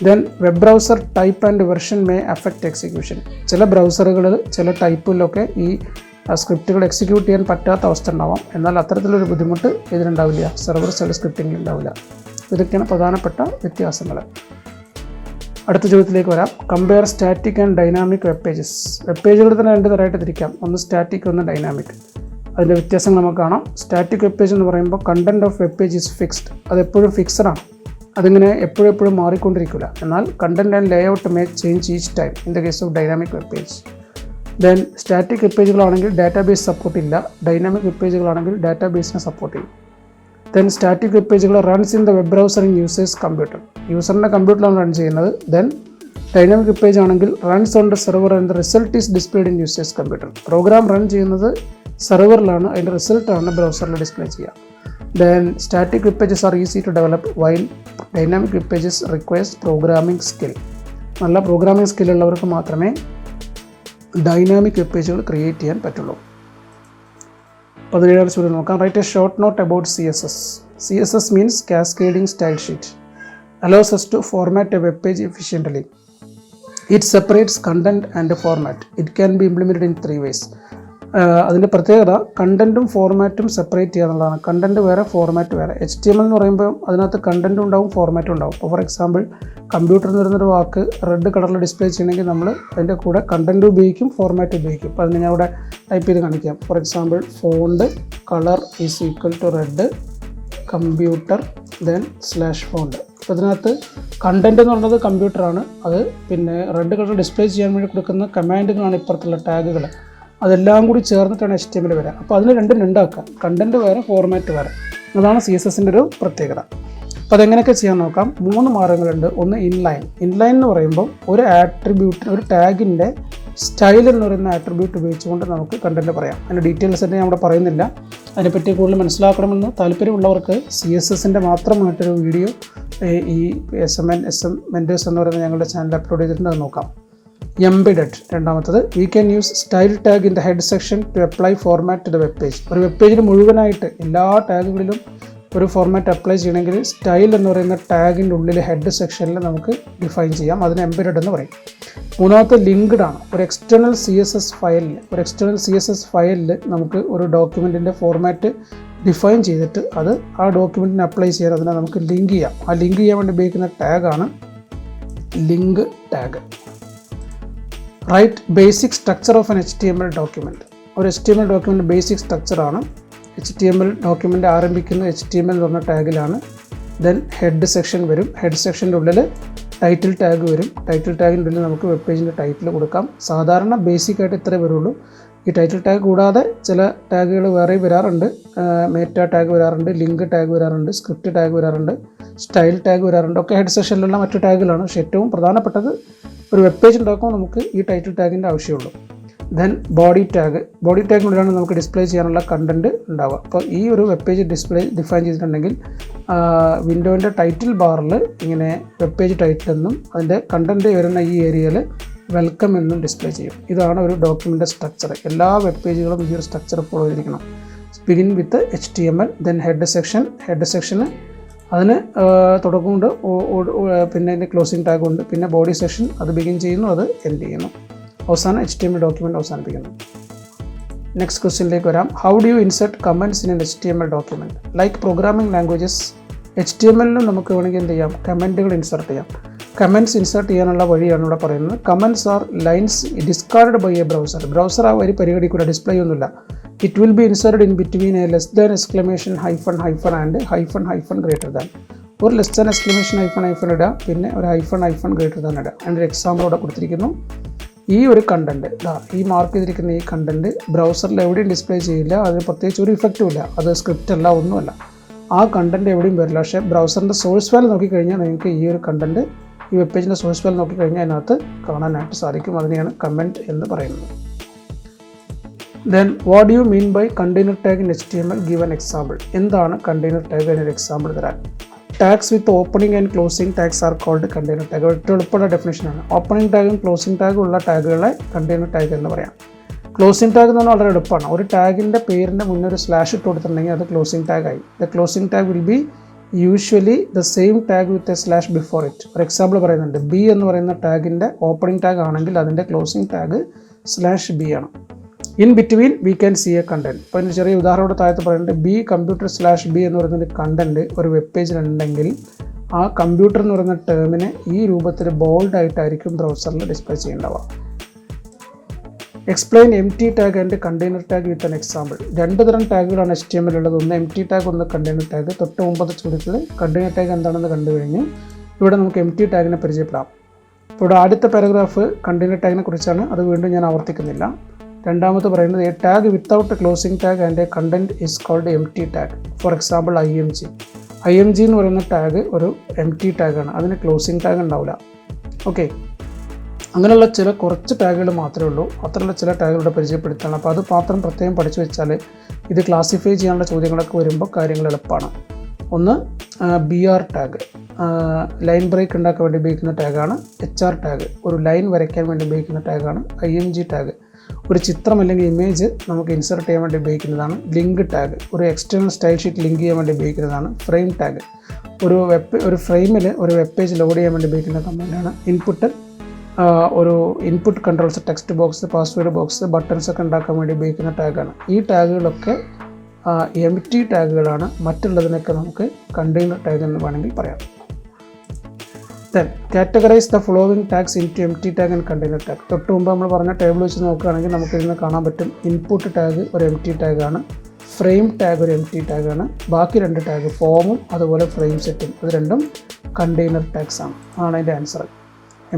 Then web browser type and version may affect execution. ചില ബ്രൗസറുകളിൽ ചില ടൈപ്പിലൊക്കെ ഈ സ്ക്രിപ്റ്റുകൾ എക്സിക്യൂട്ട് ചെയ്യാൻ പറ്റാത്ത അവസ്ഥ ഉണ്ടാവാം. എന്നാൽ അത്തരത്തിലൊരു ബുദ്ധിമുട്ട് ഇതിനുണ്ടാവില്ല, സെർവർ സൈഡ് സ്ക്രിപ്റ്റിംഗിൽ ഉണ്ടാവില്ല. ഇതൊക്കെയാണ് പ്രധാനപ്പെട്ട വ്യത്യാസങ്ങൾ. അടുത്ത ചോദ്യത്തിലേക്ക് വരാം. Compare static and dynamic web pages. Web പേജുകൾ തന്നെ രണ്ട് തരമായിട്ട് തിരിക്കാം. ഒന്ന് സ്റ്റാറ്റിക്, ഒന്ന് ഡൈനാമിക്. അതിൻ്റെ വ്യത്യാസങ്ങൾ നമുക്ക് കാണാം. സ്റ്റാറ്റിക് വെബ് പേജ് എന്ന് പറയുമ്പോൾ content of web page is fixed. അതെപ്പോഴും ഫിക്സഡാണ്. അതിങ്ങനെ എപ്പോഴും മാറിക്കൊണ്ടിരിക്കില്ല. എന്നാൽ content and layout may change each time in the case of dynamic web page. Then static web പേജുകളാണെങ്കിൽ ഡാറ്റാബേസ് സപ്പോർട്ട് ഇല്ല. ഡൈനാമിക് വെബ് പേജുകളാണെങ്കിൽ ഡാറ്റാബേസിനെ സപ്പോർട്ട് ചെയ്യും. ദെൻ സ്റ്റാറ്റിക് വെബ് പേജുകൾ runs in the web browser in users computer. യൂസറിൻ്റെ കമ്പ്യൂട്ടറിലാണ് run ചെയ്യുന്നത്. Then dynamic web page ആണെങ്കിൽ runs on the server and the result is displayed in users computer. Program run ചെയ്യുന്നത് സെർവറിലാണ്, അതിൻ്റെ റിസൾട്ടാണ് ബ്രൗസറിൽ ഡിസ്പ്ലേ ചെയ്യുക. Then static web pages are easy to develop while dynamic web pages requires programming skill. നല്ല programming സ്കില്ലുള്ളവർക്ക് മാത്രമേ dynamic web പേജുകൾ ക്രിയേറ്റ് ചെയ്യാൻ പറ്റുള്ളൂ. 17 ചോദ്യം നോക്കാം. Write a short note about CSS. CSS means cascading style sheet. allows us to format a web page efficiently. It separates content and format. It can be implemented in 3 ways. അതിൻ്റെ പ്രത്യേകത കണ്ടൻറ്റും ഫോർമാറ്റും separate ചെയ്യുക എന്നുള്ളതാണ്. Content വേറെ, format വേറെ. HTML എന്ന് പറയുമ്പോൾ അതിനകത്ത് കണ്ടൻറ്റും ഉണ്ടാവും, ഫോർമാറ്റും ഉണ്ടാവും. ഇപ്പോൾ ഫോർ എക്സാമ്പിൾ കമ്പ്യൂട്ടറിൽ നിന്ന് വരുന്നൊരു വാക്ക് റെഡ് കളറിൽ ഡിസ്പ്ലേ ചെയ്യണമെങ്കിൽ നമ്മൾ അതിൻ്റെ കൂടെ കണ്ടൻറ്റ് ഉപയോഗിക്കും, ഫോർമാറ്റ് ഉപയോഗിക്കും. അപ്പോൾ അതിന് ഞാൻ അവിടെ ടൈപ്പ് ചെയ്ത് കാണിക്കാം. For example font colour is equal to red computer then /font. അപ്പോൾ ഇതിനകത്ത് കണ്ടൻറ്റ് എന്ന് പറയുന്നത് കമ്പ്യൂട്ടറാണ്. അത് പിന്നെ റെഡ് കളർ ഡിസ്പ്ലേ ചെയ്യാൻ വേണ്ടി കൊടുക്കുന്ന കമാൻഡുകളാണ് ഇപ്പുറത്തുള്ള ടാഗുകൾ. അതെല്ലാം കൂടി ചേർന്നിട്ടാണ് HTML വരിക. അപ്പോൾ അതിന് രണ്ടാക്കാം. കണ്ടൻറ്റ് വേറെ, ഫോർമാറ്റ് വേറെ. അതാണ് CSSൻ്റെ ഒരു പ്രത്യേകത. അപ്പോൾ അതെങ്ങനെയൊക്കെ ചെയ്യാൻ നോക്കാം. 3 മാർഗ്ഗങ്ങളുണ്ട്. ഒന്ന് ഇൻലൈൻ. ഇൻലൈൻ എന്ന് പറയുമ്പോൾ ഒരു ആട്രിബ്യൂട്ട്, ഒരു ടാഗിൻ്റെ സ്റ്റൈൽ എന്ന് പറയുന്ന ആട്രിബ്യൂട്ട് ഉപയോഗിച്ചുകൊണ്ട് നമുക്ക് കണ്ടൻറ്റ് പറയാം. അതിൻ്റെ ഡീറ്റെയിൽസ് തന്നെ ഞാൻ ഇവിടെ പറയുന്നില്ല. അതിനെപ്പറ്റി കൂടുതൽ മനസ്സിലാക്കണമെന്ന് താല്പര്യമുള്ളവർക്ക് CSSൻ്റെ മാത്രമായിട്ടൊരു വീഡിയോ ഈ SM മെൻറ്റേഴ്സ് എന്ന് പറയുന്ന ഞങ്ങളുടെ ചാനൽ അപ്ലോഡ് ചെയ്തിട്ടുണ്ട്. അത് നോക്കാം. എംബെഡഡ് രണ്ടാമത്തത്. We can use style tag in the head section to apply format to the web page. ഒരു വെബ് പേജിൽ മുഴുവനായിട്ട് എല്ലാ ടാഗുകളിലും ഒരു ഫോർമാറ്റ് അപ്ലൈ ചെയ്യണമെങ്കിൽ സ്റ്റൈൽ എന്ന് പറയുന്ന ടാഗിൻ്റെ ഉള്ളിൽ ഹെഡ് സെക്ഷനിൽ നമുക്ക് ഡിഫൈൻ ചെയ്യാം. അതിന് എംബെഡഡ് എന്ന് പറയും. മൂന്നാമത്തെ ലിങ്ക്ഡ് ആണ്. ഒരു എക്സ്റ്റേണൽ CSS ഫയലിൽ നമുക്ക് ഒരു ഡോക്യുമെൻറ്റിൻ്റെ ഫോർമാറ്റ് ഡിഫൈൻ ചെയ്തിട്ട് അത് ആ ഡോക്യുമെൻറ്റിന് അപ്ലൈ ചെയ്യാൻ അതിനെ നമുക്ക് ലിങ്ക് ചെയ്യാം. ആ ലിങ്ക് ചെയ്യാൻ വേണ്ടി ഉപയോഗിക്കുന്ന ടാഗാണ് link tag. Write basic structure of an HTML document. ഒരു HTML ഡോക്യുമെൻറ്റ് ബേസിക് സ്ട്രക്ചറാണ്. HTML ഡോക്യുമെൻ്റ് ആരംഭിക്കുന്ന HTML എന്ന് പറഞ്ഞ ടാഗിലാണ്. ദെൻ ഹെഡ് സെക്ഷൻ വരും. ഹെഡ് സെക്ഷൻ്റെ ഉള്ളിൽ ടൈറ്റിൽ ടാഗ് വരും. ടൈറ്റിൽ ടാഗിൻ്റെ ഉള്ളിൽ നമുക്ക് വെബ് പേജിൻ്റെ ടൈറ്റിൽ കൊടുക്കാം. സാധാരണ ബേസിക്കായിട്ട് ഇത്രേ വരുള്ളൂ. ഈ ടൈറ്റിൽ ടാഗ് കൂടാതെ ചില ടാഗുകൾ വേറെ വരാറുണ്ട്. മെറ്റ ടാഗ് വരാറുണ്ട്, ലിങ്ക് ടാഗ് വരാറുണ്ട്, സ്ക്രിപ്റ്റ് ടാഗ് വരാറുണ്ട്, സ്റ്റൈൽ ടാഗ് വരാറുണ്ട്. ഒക്കെ ഹെഡ് സെക്ഷനിലുള്ള മറ്റു ടാഗുകളാണ്. പക്ഷേ ഏറ്റവും പ്രധാനപ്പെട്ടത് ഒരു വെബ് പേജ് ഉണ്ടാക്കുമ്പോൾ നമുക്ക് ഈ ടൈറ്റിൽ ടാഗിൻ്റെ ആവശ്യമുള്ളൂ. ദെൻ ബോഡി ടാഗിനുള്ളിലാണ് നമുക്ക് ഡിസ്പ്ലേ ചെയ്യാനുള്ള കണ്ടൻറ്റ് ഉണ്ടാവുക. അപ്പോൾ ഈ ഒരു വെബ് പേജ് ഡിഫൈൻ ചെയ്തിട്ടുണ്ടെങ്കിൽ വിൻഡോൻ്റെ ടൈറ്റിൽ ബാറിൽ ഇങ്ങനെ വെബ് പേജ് ടൈറ്റിൽ എന്നും അതിൻ്റെ കണ്ടൻറ്റ് വരുന്ന ഈ ഏരിയയിൽ വെൽക്കം എന്നും ഡിസ്പ്ലേ ചെയ്യും. ഇതാണ് ഒരു ഡോക്യുമെൻ്റ് സ്ട്രക്ചർ. എല്ലാ വെബ് പേജുകളും ഈ ഒരു സ്ട്രക്ചർ ഫോളോ ചെയ്തിരിക്കണം. Begin with HTML, then head സെക്ഷന് അതിന് തുടക്കമുണ്ട്, പിന്നെ അതിൻ്റെ ക്ലോസിംഗ് ടാഗുണ്ട്, പിന്നെ ബോഡി സെക്ഷൻ അത് ബിഗിൻ ചെയ്യുന്നു, അത് എൻഡ് ചെയ്യുന്നു, അവസാനം HTML ഡോക്യുമെൻ്റ് അവസാനിപ്പിക്കുന്നു. നെക്സ്റ്റ് ക്വസ്റ്റ്യനിലേക്ക് വരാം. How do you insert comments in an HTML document? Like programming languages HTML-ലും നമുക്ക് വേണമെങ്കിൽ എന്ത് ചെയ്യാം, കമൻറ്റുകൾ ഇൻസെർട്ട് ചെയ്യാം. കമൻറ്റ്സ് ഇൻസെർട്ട് ചെയ്യാനുള്ള വഴിയാണ് ഇവിടെ പറയുന്നത്. Comments are lines discard by a browser. Browser ആ വരി പരിഗണിക്കില്ല, ഡിസ്പ്ലേ ഒന്നുമില്ല. It will be inserted in between a less than exclamation hyphen hyphen and hyphen hyphen greater than. ഒരു less than exclamation hyphen hyphen ഇടുക, പിന്നെ ഒരു hyphen hyphen greater than ഇടുക. അതിൻ്റെ ഒരു എക്സാമ്പിൾ ഇവിടെ കൊടുത്തിരിക്കുന്നു. ഈ ഒരു കണ്ടൻറ്റ് ഈ മാർക്ക് ചെയ്തിരിക്കുന്ന ഈ കണ്ടൻറ്റ് ബ്രൗസറിൽ എവിടെയും ഡിസ്പ്ലേ ചെയ്യില്ല, അതിന് പ്രത്യേകിച്ച് ഒരു ഇഫക്റ്റും ഇല്ല, അത് സ്ക്രിപ്റ്റ് അല്ല, ഒന്നുമല്ല. ആ കണ്ടൻറ്റ് എവിടെയും വരില്ല. പക്ഷേ ബ്രൗസറിൻ്റെ സോഴ്സ് ഫയൽ നോക്കിക്കഴിഞ്ഞാൽ നിങ്ങൾക്ക് ഈ ഒരു കണ്ടൻറ്റ് ഈ വെബ് പേജിൻ്റെ സോഴ്സ് ഫയൽ നോക്കിക്കഴിഞ്ഞാൽ അതിനകത്ത് കാണാനായിട്ട് സാധിക്കും. അതിനെയാണ് കമൻറ്റ് എന്ന് പറയുന്നത്. Then what you mean by container tag in HTML? Give an example. എന്താണ് കണ്ടെയ്നർ ടാഗ്? എന്നൊരു എക്സാമ്പിൾ തരാൻ. Tags with opening and closing tags are called container tag. ഏറ്റവും എളുപ്പമുള്ള ഡെഫിനേഷനാണ്. ഓപ്പണിംഗ് ടാഗും ക്ലോസിംഗ് ടാഗും ഉള്ള ടാഗുകളെ കണ്ടെയ്നർ ടാഗ് എന്ന് പറയാം. ക്ലോസിംഗ് ടാഗ് എന്ന് പറഞ്ഞാൽ വളരെ എളുപ്പമാണ്. ഒരു ടാഗിൻ്റെ പേരിൻ്റെ മുന്നേ ഒരു സ്ലാഷ് ഇട്ട് കൊടുത്തിട്ടുണ്ടെങ്കിൽ അത് ക്ലോസിംഗ് ടാഗ് ആയി. The closing tag will be usually the same tag with a slash before it. ഒരു എക്സാമ്പിൾ പറയുന്നുണ്ട്. ബി എന്ന് പറയുന്ന ടാഗിൻ്റെ ഓപ്പണിംഗ് ടാഗ് ആണെങ്കിൽ അതിൻ്റെ ക്ലോസിംഗ് ടാഗ് /B ആണ്. In between we can see A content. ഇപ്പോൾ ഒരു ചെറിയ ഉദാഹരണത്തോടെ താഴത്ത് പറയുന്നുണ്ട്, ബി കമ്പ്യൂട്ടർ /B എന്ന് പറയുന്നൊരു കണ്ടന്റ് ഒരു വെബ് പേജിലുണ്ടെങ്കിൽ ആ കമ്പ്യൂട്ടർ എന്ന് പറയുന്ന ടേമിനെ ഈ രൂപത്തിൽ ബോൾഡായിട്ടായിരിക്കും ബ്രൗസറിൽ ഡിസ്പ്ലേ ചെയ്യേണ്ടവ. Explain empty tag and container tag with an example. രണ്ട് തരം ടാഗുകളാണ് HTML ഉള്ളത്. ഒന്ന് എം ടി ടാഗ്, ഒന്ന് കണ്ടെയ്നർ ടാഗ്. തൊട്ട് മുമ്പത്തെ ചോദ്യത്തിൽ കണ്ടെയ്നർ ടാഗ് എന്താണെന്ന് കണ്ടു കഴിഞ്ഞു. ഇവിടെ നമുക്ക് എം ടി ടാഗിനെ പരിചയപ്പെടാം. ഇപ്പോൾ ഇവിടെ ആദ്യത്തെ പാരഗ്രാഫ് കണ്ടെയ്നർ ടാഗിനെ കുറിച്ചാണ്, അത് വീണ്ടും ഞാൻ ആവർത്തിക്കുന്നില്ല. രണ്ടാമത് പറയുന്നത് a tag without a closing tag and a content is called empty tag. For example IMG എന്ന് പറയുന്ന ടാഗ് ഒരു എം ടി ടാഗാണ്, അതിന് ക്ലോസിംഗ് ടാഗ് ഉണ്ടാവില്ല. ഓക്കെ, അങ്ങനെയുള്ള കുറച്ച് ടാഗുകൾ മാത്രമേ ഉള്ളൂ. അത്രയുള്ള ചില ടാഗുകളുടെ പരിചയപ്പെടുത്താണ്. അപ്പോൾ അത് മാത്രം പ്രത്യേകം പഠിച്ചു വെച്ചാൽ ഇത് ക്ലാസിഫൈ ചെയ്യാനുള്ള ചോദ്യങ്ങളൊക്കെ വരുമ്പോൾ കാര്യങ്ങൾ എളുപ്പമാണ്. ഒന്ന് BR ടാഗ്, ലൈൻ ബ്രേക്ക് ഉണ്ടാക്കാൻ വേണ്ടി ഉപയോഗിക്കുന്ന ടാഗാണ്. HR ടാഗ്, ഒരു ലൈൻ വരയ്ക്കാൻ വേണ്ടി ഉപയോഗിക്കുന്ന ടാഗാണ്. IMG ടാഗ്, ഒരു ചിത്രം അല്ലെങ്കിൽ ഇമേജ് നമുക്ക് ഇൻസർട്ട് ചെയ്യാൻ വേണ്ടി ഉപയോഗിക്കുന്നതാണ്. ലിങ്ക് ടാഗ്, ഒരു എക്സ്റ്റേണൽ സ്റ്റൈൽ ഷീറ്റ് ലിങ്ക് ചെയ്യാൻ വേണ്ടി ഉപയോഗിക്കുന്നതാണ്. ഫ്രെയിം ടാഗ്, ഒരു ഫ്രെയിമിൽ ഒരു വെബ് പേജ് ലോഡ് ചെയ്യാൻ വേണ്ടി ഉപയോഗിക്കുന്ന കമാൻഡാണ്. ഒരു input controls, text box, password box, buttons ഒക്കെ ഉണ്ടാക്കാൻ വേണ്ടി ഉപയോഗിക്കുന്ന ടാഗാണ്. ഈ ടാഗുകളൊക്കെ MT ടാഗുകളാണ്. മറ്റുള്ളതിനൊക്കെ നമുക്ക് കണ്ടെയ്നർ ടാഗ് എന്ന് വേണമെങ്കിൽ പറയാം. Then categorize the following tags into MT tag and container tag. തൊട്ട് മുമ്പ് നമ്മൾ പറഞ്ഞ ടേബിൾ വെച്ച് നോക്കുകയാണെങ്കിൽ നമുക്ക് ഇതിന് കാണാൻ പറ്റും. ഇൻപുട്ട് ടാഗ് ഒരു MT ടാഗാണ്, ഫ്രെയിം ടാഗ് ഒരു MT ടാഗാണ്. ബാക്കി രണ്ട് ടാഗ് ഫോമും അതുപോലെ ഫ്രെയിം സെറ്റും, അത് രണ്ടും കണ്ടെയ്നർ ടാഗ്സ് ആണ്. അതാണ് അതിൻ്റെ ആൻസർ.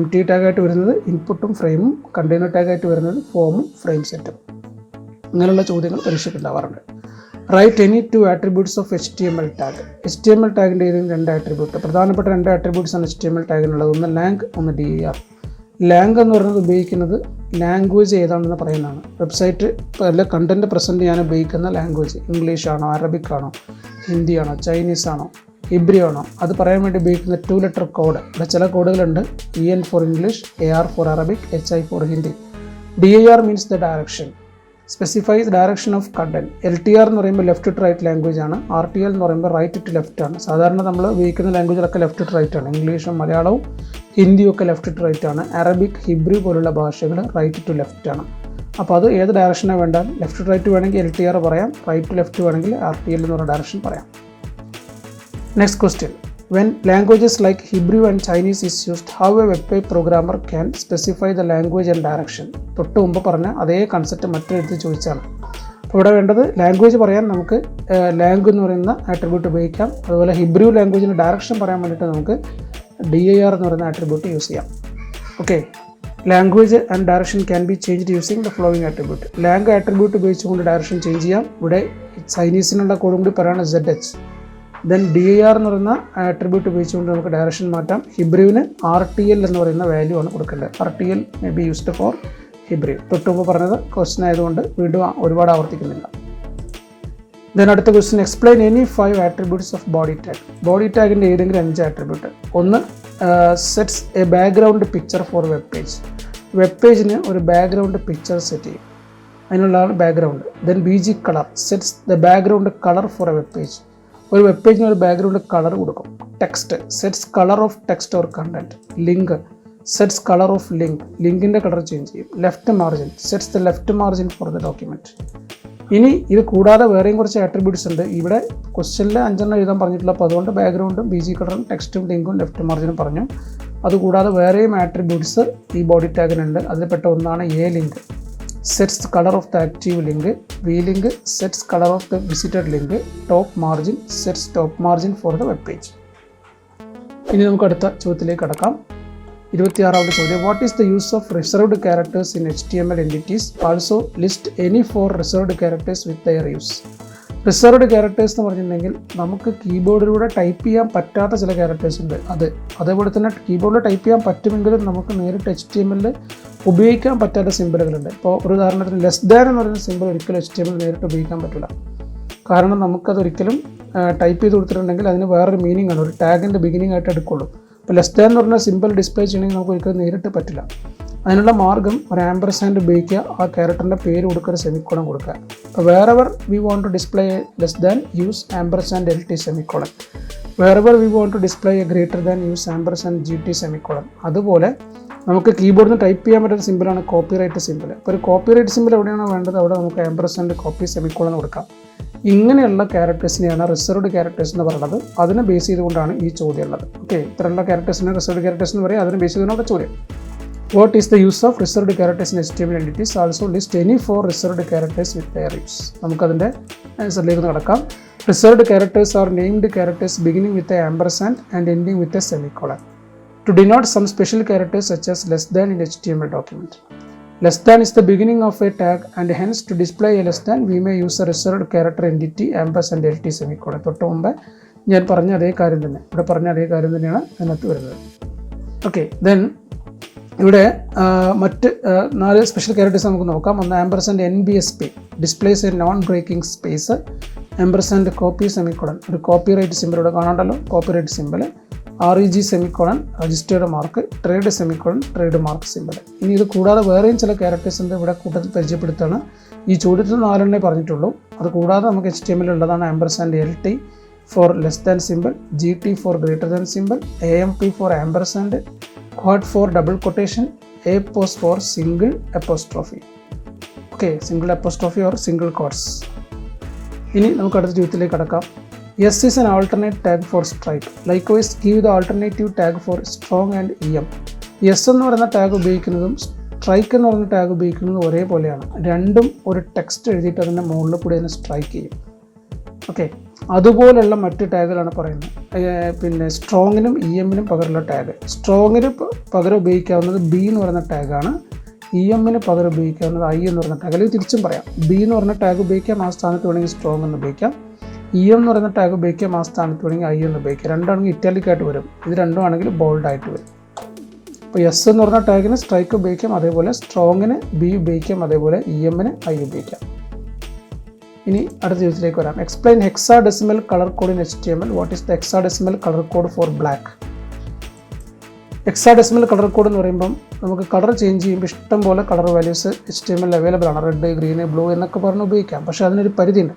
MT ടാഗായിട്ട് വരുന്നത് ഇൻപുട്ടും ഫ്രെയിമും, കണ്ടെയ്നർ ടാഗായിട്ട് വരുന്നത് ഫോമും ഫ്രെയിം സെറ്റും. ഇങ്ങനെയുള്ള ചോദ്യങ്ങൾ പരീക്ഷയ്ക്ക് ഉണ്ടാവാറുണ്ട്. Write any 2 attributes of HTML tag. HTML ടാഗിൻ്റെ ഏതെങ്കിലും 2 ആട്രിബ്യൂട്ട്, പ്രധാനപ്പെട്ട 2 attributes ആണ് HTML ടാഗിനുള്ളത്. ഒന്ന് ലാംഗ്, ഒന്ന് DER. ലാംഗ് എന്ന് പറയുന്നത് ഉപയോഗിക്കുന്നത് ലാംഗ്വേജ് ഏതാണെന്ന് പറയുന്നതാണ്. വെബ്സൈറ്റ് അല്ല കണ്ടൻറ്റ് പ്രസൻറ്റ് ചെയ്യാൻ ഉപയോഗിക്കുന്ന ലാംഗ്വേജ് ഇംഗ്ലീഷ് ആണോ, അറബിക് ആണോ, ഹിന്ദി ആണോ, ചൈനീസ് ആണോ, ഹിബ്രി ആണോ, അത് പറയാൻ വേണ്ടി ഉപയോഗിക്കുന്ന 2 letter കോഡ്. ഇവിടെ ചില കോഡുകളുണ്ട്. EN for English, AR for Arabic, HI for Hindi. DIR means the direction, specifies direction of content. LTR എന്ന് പറയുമ്പോൾ ലെഫ്റ്റ് ടു റൈറ്റ് ലാംഗ്വേജ് ആണ്. RTL എന്ന് പറയുമ്പോൾ റൈറ്റ് ടു ലെഫ്റ്റ് ആണ്. സാധാരണ നമ്മൾ ഉപയോഗിക്കുന്ന ലാംഗ്വേജിലൊക്കെ ലെഫ്റ്റ് ടു റൈറ്റ് ആണ്. ഇംഗ്ലീഷും മലയാളവും ഹിന്ദിയും ഒക്കെ ലെഫ്റ്റ് ടു റൈറ്റ് ആണ്. അറബിക്, ഹിബ്രി പോലുള്ള ഭാഷകൾ റൈറ്റ് ടു ലെഫ്റ്റ് ആണ്. അപ്പോൾ അത് ഏത് ഡയറക്ഷനാണ് വേണ്ട, ലെഫ്റ്റ് ടു റൈറ്റ് വേണമെങ്കിൽ LTR പറയാം, റൈറ്റ് ടു ലെഫ്റ്റ് വേണമെങ്കിൽ RTL എന്ന് പറയുന്ന ഡയറക്ഷൻ പറയാം. Next question. When languages like Hebrew and Chinese is used, how a web page programmer can specify the language and direction? തൊട്ട് മുമ്പ് പറഞ്ഞ അതേ കൺസെപ്റ്റ് മറ്റൊരു ചോദിച്ചാണ്. അപ്പോൾ ഇവിടെ വേണ്ടത് ലാംഗ്വേജ് പറയാൻ നമുക്ക് ലാംഗ് എന്ന് പറയുന്ന ആട്രിബ്യൂട്ട് ഉപയോഗിക്കാം. അതുപോലെ ഹിബ്രു ലാംഗ്വേജിന് ഡയറക്ഷൻ പറയാൻ വേണ്ടിയിട്ട് നമുക്ക് DIR എന്ന് പറയുന്ന ആട്രിബ്യൂട്ട് യൂസ് ചെയ്യാം. Okay, language and direction can be changed using the following attribute. Lang attribute ഉപയോഗിച്ചുകൊണ്ട് ഡയറക്ഷൻ ചേഞ്ച് ചെയ്യാം. ഇവിടെ ചൈനീസിനുള്ള കോഡും കൂടി പറയുകയാണ് ZH. ദെൻ DIR എന്ന് പറയുന്ന ആട്രിബ്യൂട്ട് ഉപയോഗിച്ചുകൊണ്ട് നമുക്ക് ഡയറക്ഷൻ മാറ്റാം. ഹിബ്രുവിന് RTL എന്ന് പറയുന്ന വാല്യൂ ആണ് കൊടുക്കേണ്ടത്. RTL may be used for Hebrew. തൊട്ട് മുമ്പ് പറഞ്ഞത് ക്വസ്റ്റ്യൻ ആയതുകൊണ്ട് വീണ്ടും ഒരുപാട് ആവർത്തിക്കുന്നില്ല. ദെൻ അടുത്ത question. Explain any 5 attributes of body tag. Body ടാഗിൻ്റെ ഏതെങ്കിലും 5 ആട്രിബ്യൂട്ട്. ഒന്ന് sets a background picture for web page. Web പേജിന് ഒരു ബാക്ക്ഗ്രൗണ്ട് പിക്ചർ സെറ്റ് ചെയ്യും, അതിനുള്ളതാണ് background. Then BG colour, sets the background colour for a web page. ഒരു web പേജിന് ഒരു ബാക്ക്ഗ്രൗണ്ട് കളർ കൊടുക്കും. Text, sets colour of text or content. Link, sets colour of link, ലിങ്കിൻ്റെ colour change ചെയ്യും. Left margin, sets the left margin for the document. ഇനി ഇത് കൂടാതെ വേറെയും കുറച്ച് ആട്രിബ്യൂട്ട്സ് ഉണ്ട്. ഇവിടെ ക്വസ്റ്റ്യനിൽ 5 എഴുതാൻ പറഞ്ഞിട്ടുള്ള, അപ്പോൾ അതുകൊണ്ട് ബാക്ക്ഗ്രൗണ്ടും BG കളറും ടെക്സ്റ്റും ലിങ്കും ലെഫ്റ്റ് മാർജിനും പറഞ്ഞു. അതുകൂടാതെ വേറെയും ആട്രിബ്യൂട്ട്സ് ഈ ബോഡി ടാഗിനുണ്ട്. അതിൽപ്പെട്ട ഒന്നാണ് A link. Sets colour of the active link, V link sets colour of the visited link, top margin sets top margin for the web page. ഇനി നമുക്ക് അടുത്ത ചോദ്യത്തിലേക്ക് കടക്കാം. 26ാമത്തെ ചോദ്യം, what is the use of reserved characters in HTML entities? Also list any 4 reserved characters with their use. Reserved characters എന്ന് പറഞ്ഞിട്ടുണ്ടെങ്കിൽ നമുക്ക് കീബോർഡിലൂടെ ടൈപ്പ് ചെയ്യാൻ പറ്റാത്ത ചില ക്യാരക്ടേഴ്സ് ഉണ്ട്. അതേപോലെ തന്നെ കീബോർഡിൽ ടൈപ്പ് ചെയ്യാൻ പറ്റുമെങ്കിലും നമുക്ക് നേരിട്ട് HTML ഉപയോഗിക്കാൻ പറ്റാത്ത സിമ്പിളുകളുണ്ട്. ഇപ്പോൾ ഒരു ഉദാഹരണത്തിന് ലെസ് ദാൻ എന്ന് പറയുന്ന സിമ്പിൾ ഒരിക്കലും HTML നേരിട്ട് ഉപയോഗിക്കാൻ പറ്റില്ല. കാരണം നമുക്കതൊരിക്കലും ടൈപ്പ് ചെയ്ത് കൊടുത്തിട്ടുണ്ടെങ്കിൽ അതിന് വേറൊരു മീനിങ് ആണ്, ഒരു ടാഗിൻ്റെ ബിഗിനിങ് ആയിട്ട് എടുക്കുള്ളൂ. ഇപ്പോൾ ലെസ് ദാൻ എന്ന് പറഞ്ഞ സിമ്പിൾ ഡിസ്പ്ലേ ചെയ്യണമെങ്കിൽ നമുക്ക് ഒരിക്കലും നേരിട്ട് പറ്റില്ല. അതിനുള്ള മാർഗ്ഗം ഒരു ആംപർസാൻഡ് ഉപയോഗിക്കുക, ആ ക്യാരക്ടറിൻ്റെ പേര് കൊടുക്കുക, ഒരു സെമിക്കോളൻ കൊടുക്കുക. അപ്പോൾ whenever we want to display less than use ampersand LT semicolon, whenever we want to display a greater than use ampersand GT semicolon. അതുപോലെ നമുക്ക് കീബോർഡിൽ നിന്ന് ടൈപ്പ് ചെയ്യാൻ പറ്റുന്ന സിമ്പിളാണ് കോപ്പിറൈറ്റ് സിമ്പിൾ. അപ്പോൾ ഒരു കോപ്പിറൈറ്റ് സിമ്പിൾ എവിടെയാണോ വേണ്ടത് അവിടെ നമുക്ക് ആംപർസാൻഡ് കോപ്പി സെമിക്കോളൻ കൊടുക്കാം. ഇങ്ങനെയുള്ള ക്യാരക്ടേഴ്സിനെയാണ് റിസർവ്ഡ് ക്യാരക്ടേഴ്സ് എന്ന് പറയുന്നത്. അതിനെ ബേസ് ചെയ്തുകൊണ്ടാണ് ഈ ചോദ്യം ഉള്ളത്. ഓക്കെ, ഇത്തരമുള്ള ക്യാരക്ടേഴ്സിനെ റിസർവ്ഡ് ക്യാരക്ടേഴ്സ് എന്ന് പറയും. അതിനെ ബേസ് ചെയ്തുകൊണ്ടാണ് ചോദ്യം. What is the use of reserved characters in HTML entities? Also list any 4 reserved characters with their use. നമുക്കതിൻ്റെ ആൻസറിലേക്ക് കടക്കാം. Reserved characters are named characters beginning with a ampersand and ending with a semicolon to denote some special characters such as less than in HTML document. Less than is the beginning of a tag and hence to display a less than we may use a reserved character entity ampersand LT semicolon. തൊട്ട് മുമ്പ് ഞാൻ പറഞ്ഞ അതേ കാര്യം തന്നെ, ഇവിടെ പറഞ്ഞ അതേ കാര്യം തന്നെയാണ് അതിനകത്ത് വരുന്നത്. ഓക്കെ, ദെൻ ഇവിടെ മറ്റ് 4 സ്പെഷ്യൽ ക്യാരക്ടേഴ്സ് നമുക്ക് നോക്കാം. ഒന്ന് ampersand NBSP displays a non breaking space, ampersand copy semicolon ഒരു കോപ്പിറൈറ്റ് സിമ്പിൾ ഇവിടെ കാണാണ്ടല്ലോ, copyright symbol, REG semicolon registered mark, trade semicolon trade mark symbol. ഇനി ഇത് കൂടാതെ വേറെയും ചില ക്യാരക്ടേഴ്സ് ഉണ്ട്, ഇവിടെ കൂട്ടത്തിൽ പരിചയപ്പെടുത്താണ്. ഈ ചോദ്യത്തിൽ 4 പറഞ്ഞിട്ടുള്ളൂ. അത് കൂടാതെ നമുക്ക് HTML ഉള്ളതാണ് ampersand LT for less than symbol, GT for greater than symbol, AMP for ampersand, quote for double quotation, APOS for single apostrophe. Okay, single apostrophe or single quotes. ഇനി നമുക്ക് അടുത്ത ചോദ്യത്തിലേക്ക് കടക്കാം. S is an alternate tag for strike. Likewise, give the alternative tag for strong and EM. S എന്ന് പറയുന്ന tag ഉപയോഗിക്കുന്നതും strike എന്ന് പറയുന്ന ടാഗ് ഉപയോഗിക്കുന്നതും ഒരേപോലെയാണ്. രണ്ടും ഒരു ടെക്സ്റ്റ് എഴുതിയിട്ട് അതിൻ്റെ മുകളിൽ കൂടി അതിനെ സ്ട്രൈക്ക് ചെയ്യും. ഓക്കെ, അതുപോലെയുള്ള മറ്റ് ടാഗുകളാണ് പറയുന്നത്. പിന്നെ സ്ട്രോങ്ങിനും EMനും പകരമുള്ള ടാഗ്. സ്ട്രോങ്ങിന് പകരം ഉപയോഗിക്കാവുന്നത് B എന്ന് പറയുന്ന ടാഗാണ്. EMന് പകരം ഉപയോഗിക്കാവുന്നത് I എന്ന് പറയുന്ന ടാഗ്. അല്ലെങ്കിൽ തിരിച്ചും പറയാം, B എന്ന് പറയുന്ന ടാഗ് ഉപയോഗിക്കാം, ആ സ്ഥാനത്ത് വേണമെങ്കിൽ സ്ട്രോങ് എന്ന് ഉപയോഗിക്കാം. EM എന്ന് പറയുന്ന ടാഗ് ഉപയോഗിക്കാം, ആ സ്ഥാനത്ത് വേണമെങ്കിൽ I എന്ന് ഉപയോഗിക്കാം. രണ്ടാണെങ്കിൽ ഇറ്റാലിക് ആയിട്ട് വരും, ഇത് രണ്ടും ആണെങ്കിൽ ബോൾഡ് ആയിട്ട് വരും. അപ്പോൾ S എന്ന് പറഞ്ഞ ടാഗിന് സ്ട്രൈക്ക് ഉപയോഗിക്കാം, അതേപോലെ സ്ട്രോങ്ങിന് B ഉപയോഗിക്കാം, അതേപോലെ EMന് I ഉപയോഗിക്കാം. ഇനി അടുത്ത ചോദ്യത്തിലേക്ക് വരാം. Explain hexadecimal colour code in HTML. What is the hexadecimal colour code for black? Hexadecimal colour code എന്ന് പറയുമ്പം നമുക്ക് കളർ ചേഞ്ച് ചെയ്യുമ്പോൾ ഇഷ്ടം പോലെ കളർ വാല്യൂസ് HTML അവൈലബിൾ ആണ്. റെഡ്, ഗ്രീൻ, ബ്ലൂ എന്നൊക്കെ പറഞ്ഞ് ഉപയോഗിക്കാം. പക്ഷേ അതിനൊരു പരിധിയുണ്ട്.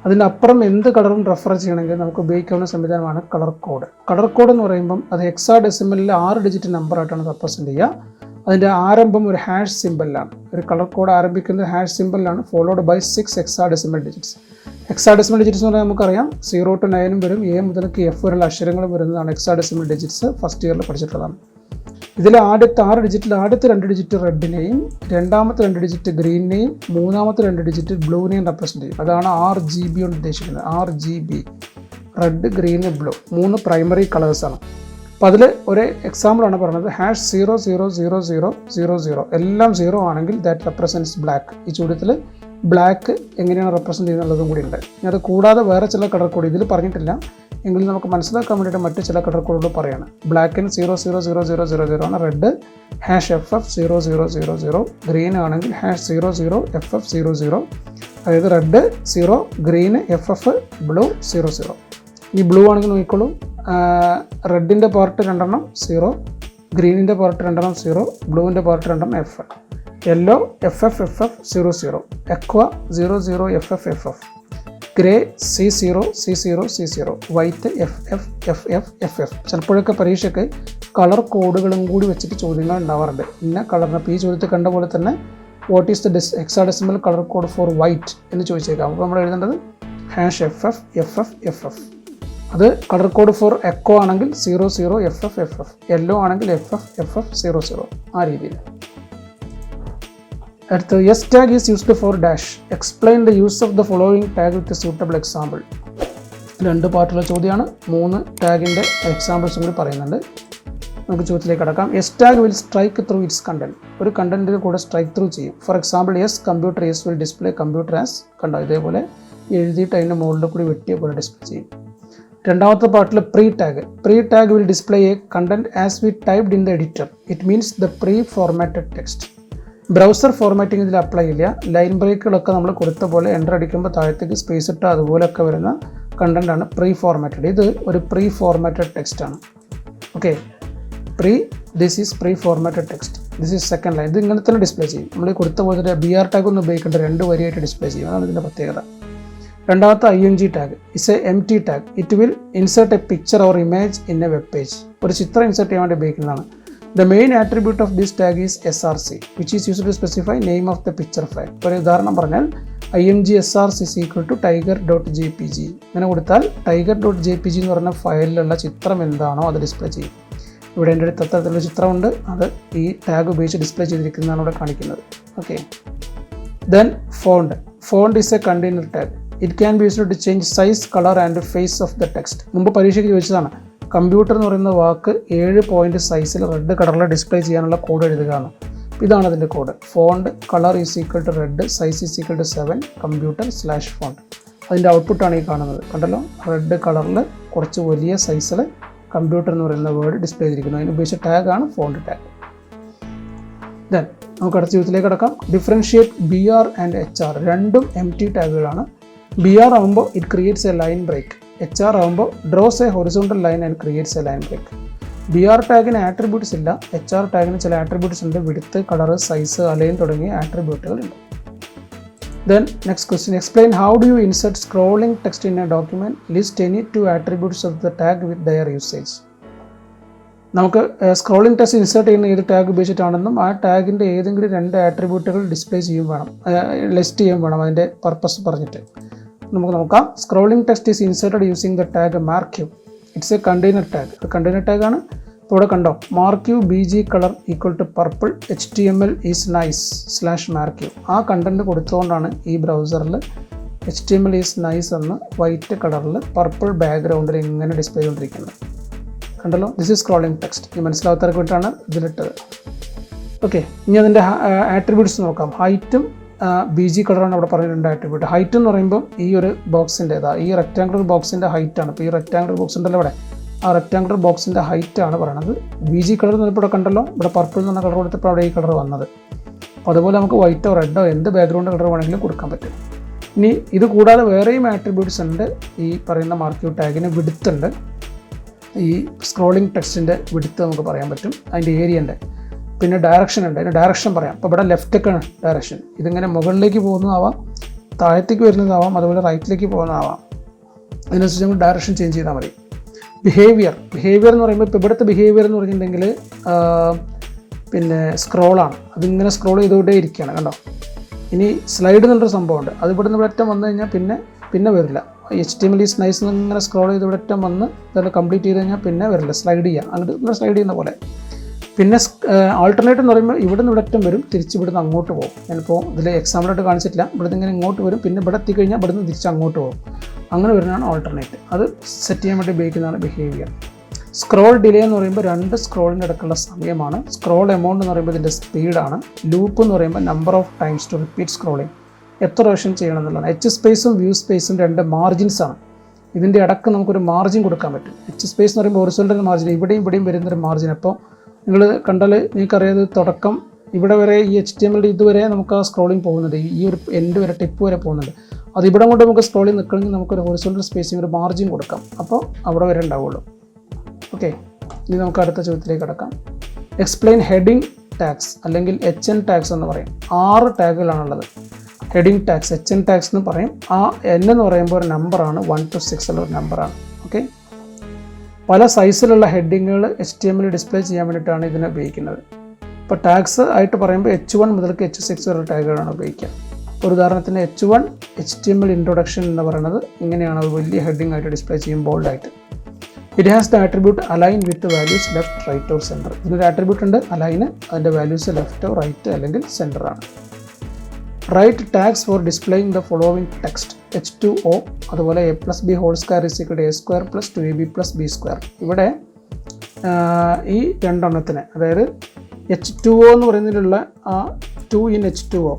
അതിൻ്റെ അപ്പുറം എന്ത് കളറും റെഫർ ചെയ്യണമെങ്കിൽ നമുക്ക് ഉപയോഗിക്കാവുന്ന സംവിധാനമാണ് കളർ കോഡ്. കളർ കോഡ് എന്ന് പറയുമ്പം അത് ഹെക്സാഡെസിമലിൽ 6 ഡിജിറ്റ് നമ്പറായിട്ടാണ് റെപ്രസെൻറ്റ് ചെയ്യുക. അതിൻ്റെ ആരംഭം ഒരു ഹാഷ് സിമ്പിളിലാണ്. ഒരു കളർ കോഡ് ആരംഭിക്കുന്നത് ഹാഷ് സിമ്പിളിലാണ്, followed by 6 hexadecimal digits. Hexadecimal digits എന്ന് പറഞ്ഞാൽ നമുക്കറിയാം 0 to 9 വരും, A മുതൽ F വരെയുള്ള അക്ഷരങ്ങളും വരുന്നതാണ് ഹെക്സാഡെസിമൽ ഡിജിറ്റ്സ്. ഫസ്റ്റ് ഇയറിൽ പഠിച്ചിട്ടുള്ളതാണ്. ഇതിൽ ആദ്യത്തെ 6 ഡിജിറ്റിൽ ആദ്യത്തെ 2 ഡിജിറ്റ് റെഡിനെയും രണ്ടാമത്തെ 2 ഡിജിറ്റ് ഗ്രീനിനെയും മൂന്നാമത്തെ 2 ഡിജിറ്റ് ബ്ലൂവിനെയും റെപ്രസെൻറ്റ് ചെയ്യും. അതാണ് RGB കൊണ്ട് ഉദ്ദേശിക്കുന്നത്. RGB red, green, blue 3 primary കളേഴ്സാണ്. അപ്പോൾ അതിൽ ഒരു എക്സാമ്പിളാണ് പറയുന്നത് #00000. എല്ലാം 0 ആണെങ്കിൽ ദാറ്റ് റെപ്രസെൻറ്റ്സ് ബ്ലാക്ക്. ഈ ചോദ്യത്തിൽ ബ്ലാക്ക് എങ്ങനെയാണ് റെപ്രസെൻറ്റ് ചെയ്യുന്നുള്ളതും കൂടി ഉണ്ട്. ഇനി അത് കൂടാതെ വേറെ ചില കളർ കോഡ് ഇതിൽ പറഞ്ഞിട്ടില്ല, എങ്കിലും നമുക്ക് മനസ്സിലാക്കാൻ വേണ്ടിയിട്ട് മറ്റ് ചില കളർ കോഡുകൾ പറയുകയാണ്. ബ്ലാക്കിന് 00000 ആണ്, റെഡ് #FF0000, ഗ്രീൻ ആണെങ്കിൽ #00FF00, അതായത് റെഡ് 0, ഗ്രീന് FF, ബ്ലൂ 00. ഈ ബ്ലൂ ആണെങ്കിൽ നോക്കിക്കോളൂ, റെഡിൻ്റെ പാർട്ട് 2 0, ഗ്രീനിൻ്റെ പാർട്ട് 2 0, ബ്ലൂവിൻ്റെ part 2 F. Yellow FFFF00, aqua 00FFFF, grey C0, white FFFF. ചിലപ്പോഴൊക്കെ പരീക്ഷയ്ക്ക് കളർ കോഡുകളും കൂടി വെച്ചിട്ട് ചോദ്യങ്ങൾ ഉണ്ടാവാറുണ്ട്. ഇന്ന കളറിന് ഇപ്പോൾ ഈ ചോദ്യത്തിൽ കണ്ട പോലെ തന്നെ what is the hexadecimal colour code for white എന്ന് ചോദിച്ചേക്കാം. അപ്പോൾ നമ്മൾ എഴുതേണ്ടത് #FFFF. അത് കളർ കോഡ് ഫോർ എക്കോ ആണെങ്കിൽ 00FFFF, യെല്ലോ ആണെങ്കിൽ FFFF00, ആ രീതിയിൽ. അടുത്ത yes tag is used for dash. Explain the use of the following tag with a suitable example. 2 പാർട്ടുള്ള ചോദ്യമാണ്. 3 ടാഗിൻ്റെ എക്സാമ്പിൾസും കൂടി പറയുന്നുണ്ട്. നമുക്ക് ചോദ്യത്തിലേക്ക് കടക്കാം. yes tag will strike through its content. ഒരു കണ്ടന്റിന് കൂടെ സ്ട്രൈക്ക് ത്രൂ ചെയ്യും. For example yes computer yes will display computer as. കണ്ടോ, ഇതേപോലെ എഴുതിയിട്ട് അതിൻ്റെ മുകളിൽ കൂടി വെട്ടിയ പോലെ ഡിസ്പ്ലേ ചെയ്യും. രണ്ടാമത്തെ പാർട്ടിൽ pre tag will display A content as we typed in the editor. It means the pre formatted text. Browser formatting ഇതിൽ അപ്ലൈ ഇല്ല. ലൈൻ ബ്രേക്കുകളൊക്കെ നമ്മൾ കൊടുത്ത പോലെ എൻ്റർ അടിക്കുമ്പോൾ താഴത്തേക്ക് സ്പേസ് ഇട്ട് അതുപോലെയൊക്കെ വരുന്ന കണ്ടന്റാണ് പ്രീ ഫോർമാറ്റഡ്. ഇത് ഒരു പ്രീ ഫോർമാറ്റഡ് ടെക്സ്റ്റ് ആണ്. Okay, this is pre formatted text. This is second line. ഇത് ഇങ്ങനെ തന്നെ ഡിസ്പ്ലേ ചെയ്യും. നമ്മൾ കൊടുത്ത പോലെ BR ടാഗ് ഒന്നും ഉപയോഗിക്കേണ്ട, 2 വരിയായിട്ട് ഡിസ്പ്ലേ ചെയ്യും. അതാണ് ഇതിൻ്റെ പ്രത്യേകത. രണ്ടാമത്തെ ING tag is A empty tag. It will insert A picture or image in A web page. ഒരു ചിത്രം ഇൻസേർട്ട് ചെയ്യാൻ വേണ്ടി ഉപയോഗിക്കുന്നതാണ്. The main attribute of this tag is src, which is used to specify name of the picture file. ഒരു ഉദാഹരണം പറഞ്ഞാൽ img src is equal to tiger.jpg. ഇങ്ങനെ കൊടുത്താൽ tiger.jpg എന്ന് പറഞ്ഞ ഫയലിലുള്ള ചിത്രം എന്താണോ അത് ഡിസ്പ്ലേ ചെയ്യും. ഇവിടെ എൻ്റെ അടുത്ത് അത്തരത്തിലുള്ള ചിത്രമുണ്ട്, അത് ഈ ടാഗ് ഉപയോഗിച്ച് ഡിസ്പ്ലേ ചെയ്തിരിക്കുന്നതാണ് ഇവിടെ കാണിക്കുന്നത്. Okay, then font is a container tag. It can be used to change size, colour and face of the text. മുമ്പ് പരീക്ഷയ്ക്ക് ചോദിച്ചതാണ്. കമ്പ്യൂട്ടർ എന്ന് പറയുന്ന വാക്ക് 7 പോയിന്റ് സൈസിൽ റെഡ് കളറിൽ ഡിസ്പ്ലേ ചെയ്യാനുള്ള കോഡ് എഴുതുകയാണ്. ഇതാണ് അതിൻ്റെ code. Font colour is equal to red, size is equal to 7, computer/font. അതിൻ്റെ ഔട്ട്പുട്ടാണ് ഈ കാണുന്നത്. കണ്ടല്ലോ, റെഡ് കളറിൽ കുറച്ച് വലിയ സൈസിൽ കമ്പ്യൂട്ടർ എന്ന് പറയുന്ന വേർഡ് ഡിസ്പ്ലേ ചെയ്തിരിക്കുന്നു. അതിന് ഉപയോഗിച്ച ടാഗാണ് ഫോണ്ട് ടാഗ്. ദെൻ നമുക്ക് അടുത്ത ചോദ്യത്തിലേക്ക് കിടക്കാം. Differentiate BR and HR. രണ്ടും empty ടാഗുകളാണ്. BR ആകുമ്പോൾ it creates a line break. HR ആകുമ്പോൾ draws a horizontal line and creates a line break. BR ടാഗിന് ആട്രിബ്യൂട്ട്സ് ഇല്ല. HR ടാഗിന് ചില ആട്രിബ്യൂട്ട്സ് ഉണ്ട്. വിഡ്ത്ത്, കളർ, സൈസ്, അലൈൻ തുടങ്ങിയ ആട്രിബ്യൂട്ടുകൾ ഉണ്ട്. Then next question, explain how do you insert scrolling text in a document. List any 2 attributes of the tag with their usage. നമുക്ക് scrolling text insert ചെയ്യുന്ന ഏത് tag ഉപയോഗിച്ചിട്ടാണെന്നും ആ ടാഗിൻ്റെ ഏതെങ്കിലും 2 ആട്രിബ്യൂട്ടുകൾ ഡിസ്പ്ലേ ചെയ്യും വേണം, ലിസ്റ്റ് ചെയ്യും വേണം, അതിൻ്റെ പർപ്പസ് പറഞ്ഞിട്ട്. നമുക്ക് നോക്കാം. Scrolling text is inserted using the tag marquee. It's a container tag. Container ടാഗാണ്. ഇപ്പോൾ ഇവിടെ കണ്ടോ, marquee BG colour equal to purple, HTML is nice /marquee. ആ കണ്ടന്റ് കൊടുത്തുകൊണ്ടാണ് ഈ ബ്രൗസറിൽ HTML ഈസ് നൈസ് എന്ന് വൈറ്റ് കളറിൽ പർപ്പിൾ ബാക്ക്ഗ്രൗണ്ടിൽ ഇങ്ങനെ ഡിസ്പ്ലേ ചെയ്തുകൊണ്ടിരിക്കുന്നത്. കണ്ടല്ലോ, ദിസ് ഈസ് സ്ക്രോളിംഗ് ടെക്സ്റ്റ്. ഈ മനസ്സിലാവാത്തവർക്ക് വേണ്ടിയിട്ടാണ് ഇതിലിട്ടത്. ഓക്കെ, ഇനി അതിൻ്റെ ആട്രിബ്യൂട്ട്സ് നോക്കാം. ഹൈറ്റും BG കളറാണ് അവിടെ പറഞ്ഞിട്ടുണ്ട് ആട്രിബ്യൂട്ട്. ഹൈറ്റ് എന്ന് പറയുമ്പോൾ ഈ ഒരു ബോക്സിൻ്റെതാ, ഈ റെക്റ്റാങ്കുലർ ബോക്സിൻ്റെ ഹൈറ്റാണ്. ഇപ്പോൾ ഈ റെക്റ്റാങ്കുലർ ബോക്സ് ഉണ്ടല്ലോ ഇവിടെ, ആ റെക്റ്റാങ്കുലർ ബോക്സിൻ്റെ ഹൈറ്റാണ് പറയണത്. BG കളർ എന്ന് ഇവിടെ കണ്ടല്ലോ, ഇവിടെ പർപ്പിൾ എന്ന് പറഞ്ഞ കളർ കൊടുത്തപ്പോൾ അവിടെ ഈ കളർ വന്നത്. അപ്പോൾ അതുപോലെ നമുക്ക് വൈറ്റോ റെഡോ എന്ത് ബാക്ക്ഗ്രൗണ്ട് കളർ വേണമെങ്കിലും കൊടുക്കാൻ പറ്റും. ഇനി ഇത് കൂടാതെ വേറെയും ആട്രിബ്യൂട്ട്സ് ഉണ്ട്. ഈ പറയുന്ന മാർക്ക് യു ടാഗിന് വിഡ്ത്ത് ഉണ്ട്. ഈ സ്ക്രോളിംഗ് ടെക്സ്റ്റിൻ്റെ വിഡ്ത്ത് നമുക്ക് പറയാൻ പറ്റും, അതിൻ്റെ ഏരിയൻ്റെ. പിന്നെ ഡയറക്ഷൻ ഉണ്ട്, അതിന് ഡയറക്ഷൻ പറയാം. അപ്പോൾ ഇവിടെ ലെഫ്റ്റൊക്കെയാണ് ഡയറക്ഷൻ. ഇതിങ്ങനെ മുകളിലേക്ക് പോകുന്നതാവാം, താഴത്തേക്ക് വരുന്നതാവാം, അതുപോലെ റൈറ്റിലേക്ക് പോകുന്നതാവാം. അതിനനുസരിച്ച് നമ്മൾ ഡയറക്ഷൻ ചേഞ്ച് ചെയ്താൽ മതി. ബിഹേവിയർ എന്ന് പറയുമ്പോൾ ഇപ്പോൾ ഇവിടുത്തെ ബിഹേവിയർ എന്ന് പറഞ്ഞിട്ടുണ്ടെങ്കിൽ പിന്നെ സ്ക്രോളാണ്. അതിങ്ങനെ സ്ക്രോൾ ചെയ്തുകൊണ്ടേ ഇരിക്കുകയാണ്, കണ്ടോ. ഇനി സ്ലൈഡ് എന്നുള്ളൊരു സംഭവമുണ്ട്. അത് ഇവിടെ നിന്ന് ഇവിടറ്റം വന്നു കഴിഞ്ഞാൽ പിന്നെ വരില്ല. HTML ഈസ് നൈസ് എന്നിങ്ങനെ സ്ക്രോൾ ചെയ്ത് ഇവിടറ്റം വന്ന് ഇതെല്ലാം കംപ്ലീറ്റ് ചെയ്ത് കഴിഞ്ഞാൽ പിന്നെ വരില്ല, സ്ലൈഡ് ചെയ്യാം. അങ്ങോട്ട് ഇങ്ങനെ സ്ലൈഡ് ചെയ്യുന്ന പോലെ. പിന്നെ ആൾട്ടർനേറ്റ് എന്ന് പറയുമ്പോൾ ഇവിടെ നിന്ന് ഇവിടറ്റം വരും, തിരിച്ച് ഇവിടുന്ന് അങ്ങോട്ട് പോകും. ഞാനിപ്പോൾ ഇതിൽ എക്സാമ്പിളായിട്ട് കാണിച്ചിട്ടില്ല. ഇവിടുന്ന് ഇങ്ങനെ ഇങ്ങോട്ട് വരും, പിന്നെ ഇവിടെ എത്തിക്കഴിഞ്ഞാൽ ഇവിടുന്ന് തിരിച്ച് അങ്ങോട്ട് പോകും. അങ്ങനെ വരുന്നതാണ് ആൾട്ടർനേറ്റ്. അത് സെറ്റ് ചെയ്യാൻ വേണ്ടി ഉപയോഗിക്കുന്നതാണ് ബിഹേവിയർ. സ്ക്രോൾ ഡിലേ എന്ന് പറയുമ്പോൾ 2 സ്ക്രോളിൻ്റെ ഇടയ്ക്കുള്ള സമയമാണ്. സ്ക്രോൾ എമൗണ്ട് എന്ന് പറയുമ്പോൾ ഇതിൻ്റെ സ്പീഡാണ്. ലൂപ്പ് എന്ന് പറയുമ്പോൾ number of times to repeat scrolling, എത്ര പ്രാവശ്യം ചെയ്യണം എന്നുള്ളതാണ്. H സ്പേസും വ്യൂ സ്പേസും 2 മാർജിൻസാണ്. ഇതിൻ്റെ ഇടയ്ക്ക് നമുക്കൊരു മാർജിൻ കൊടുക്കാൻ പറ്റും. H സ്പേസ് എന്ന് പറയുമ്പോൾ ഹൊറിസോണ്ടൽ മാർജിൻ, ഇവിടെയും വരുന്നൊരു മാർജിൻ. അപ്പോൾ നിങ്ങൾ കണ്ടാൽ നിങ്ങൾക്കറിയാതെ തുടക്കം ഇവിടെ വരെ ഈ HTML ഇതുവരെ നമുക്ക് ആ സ്ക്രോളിംഗ് പോകുന്നുണ്ട്, ഈ ഒരു എൻഡ് വരെ ടിപ്പ് വരെ പോകുന്നുണ്ട്. അത് ഇവിടെ കൊണ്ട് നമുക്ക് സ്ക്രോളിൽ നിൽക്കണമെങ്കിൽ നമുക്കൊരു ഹൊറിസോണ്ടൽ സ്പേസിങ് ഒരു മാർജിൻ കൊടുക്കാം. അപ്പോൾ അവിടെ വരെ ഉണ്ടാവുള്ളൂ. ഓക്കെ, ഇനി നമുക്ക് അടുത്ത ചോദ്യത്തിലേക്ക് കിടക്കാം. എക്സ്പ്ലെയിൻ ഹെഡിങ് ടാഗ്സ് അല്ലെങ്കിൽ HN ടാഗ്സ് എന്ന് പറയും. 6 ടാഗുകളാണുള്ളത്. ഹെഡിങ് ടാഗ്സ്, HN ടാഗ്സ് എന്ന് പറയും. ആ N എന്ന് പറയുമ്പോൾ ഒരു നമ്പറാണ്, 1 to 6 ഉള്ള ഒരു നമ്പറാണ്. ഓക്കെ, പല സൈസിലുള്ള ഹെഡിങ്ങുകൾ HTML ഡിസ്പ്ലേ ചെയ്യാൻ വേണ്ടിയിട്ടാണ് ഇതിനെ ഉപയോഗിക്കുന്നത്. ഇപ്പോൾ ടാഗ്സ് ആയിട്ട് പറയുമ്പോൾ H1 മുതൽക്ക് H6 വരെ ടാഗുകളാണ് ഉപയോഗിക്കുക. ഒരു ഉദാഹരണത്തിന് H1 HTML ഇൻട്രൊഡക്ഷൻ എന്ന് പറയുന്നത് ഇങ്ങനെയാണ്, ഒരു വലിയ ഹെഡിങ് ആയിട്ട് ഡിസ്പ്ലേ ചെയ്യും ബോൾഡായിട്ട്. It has the attribute align with values left, right or centre. ഇതിനൊരു ആട്രിബ്യൂട്ട് ഉണ്ട് അലൈന്, അതിൻ്റെ വാല്യൂസ് ലെഫ്റ്റോ റൈറ്റ് അല്ലെങ്കിൽ സെൻറ്ററാണ്. Write tags for displaying the following text H2O, അതുപോലെ A+B whole square is equal to A square plus 2AB+B square. ഇവിടെ ഈ രണ്ടെണ്ണത്തിന്, അതായത് H2O എന്ന് പറയുന്നതിലുള്ള ആ 2 in H2O,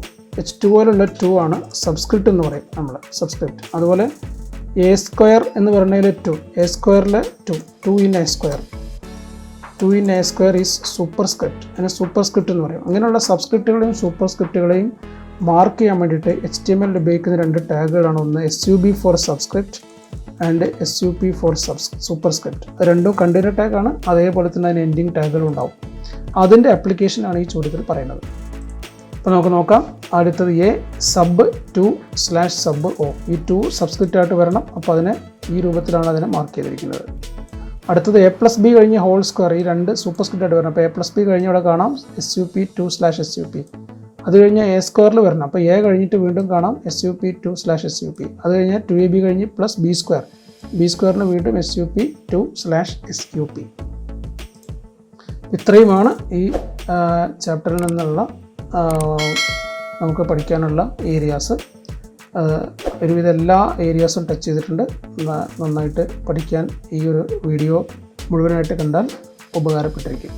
H2Oയിലുള്ള 2 ആണ് സബ്സ്ക്രിപ്റ്റ് എന്ന് പറയും നമ്മൾ, സബ്സ്ക്രിപ്റ്റ്. അതുപോലെ A സ്ക്വയർ എന്ന് പറയുന്നതിൽ 2, A സ്ക്വയറിൽ 2 in A square, 2 in A square is super script, അതിനെ സൂപ്പർ സ്ക്രിപ്റ്റ് എന്ന് പറയും. അങ്ങനെയുള്ള സബ്സ്ക്രിപ്റ്റുകളെയും സൂപ്പർ സ്ക്രിപ്റ്റുകളെയും മാർക്ക് ചെയ്യാൻ വേണ്ടിയിട്ട് HTML ഉപയോഗിക്കുന്ന രണ്ട് ടാഗുകളാണ്. ഒന്ന് SUB for subscript and SUP for superscript. രണ്ടും കണ്ടെയ്നർ ടാഗാണ്, അതേപോലെ തന്നെ അതിന് എൻഡിങ് ടാഗുകളും ഉണ്ടാവും. അതിൻ്റെ ആപ്ലിക്കേഷനാണ് ഈ ചോദ്യത്തിൽ പറയുന്നത്. അപ്പോൾ നമുക്ക് നോക്കാം. അടുത്തത് A sub2/sub-o, ഈ 2 സബ്സ്ക്രിപ്റ്റ് ആയിട്ട് വരണം. അപ്പോൾ അതിനെ ഈ രൂപത്തിലാണ് അതിനെ മാർക്ക് ചെയ്തിരിക്കുന്നത്. അടുത്തത് A+B കഴിഞ്ഞ് ഹോൾ സ്ക്വയർ, ഈ രണ്ട് സൂപ്പർ സ്ക്രിപ്റ്റ് ആയിട്ട് വരണം. അപ്പോൾ A+B കഴിഞ്ഞ് ഇവിടെ കാണാം SUP2/SUP. അത് കഴിഞ്ഞാൽ A സ്ക്വയറിൽ വരണം. അപ്പോൾ A കഴിഞ്ഞിട്ട് വീണ്ടും കാണാം SUP2/SUP. അത് കഴിഞ്ഞാൽ 2AB കഴിഞ്ഞ് പ്ലസ് B സ്ക്വയർ, B സ്ക്വയറിന് വീണ്ടും SUP2/SUP. ഇത്രയുമാണ് ഈ ചാപ്റ്ററിൽ നിന്നുള്ള നമുക്ക് പഠിക്കാനുള്ള ഏരിയാസ്. ഒരുവിധം എല്ലാ ഏരിയാസും ടച്ച് ചെയ്തിട്ടുണ്ട്. നന്നായിട്ട് പഠിക്കാൻ ഈ ഒരു വീഡിയോ മുഴുവനായിട്ട് കണ്ടാൽ ഉപകാരപ്പെട്ടിരിക്കും.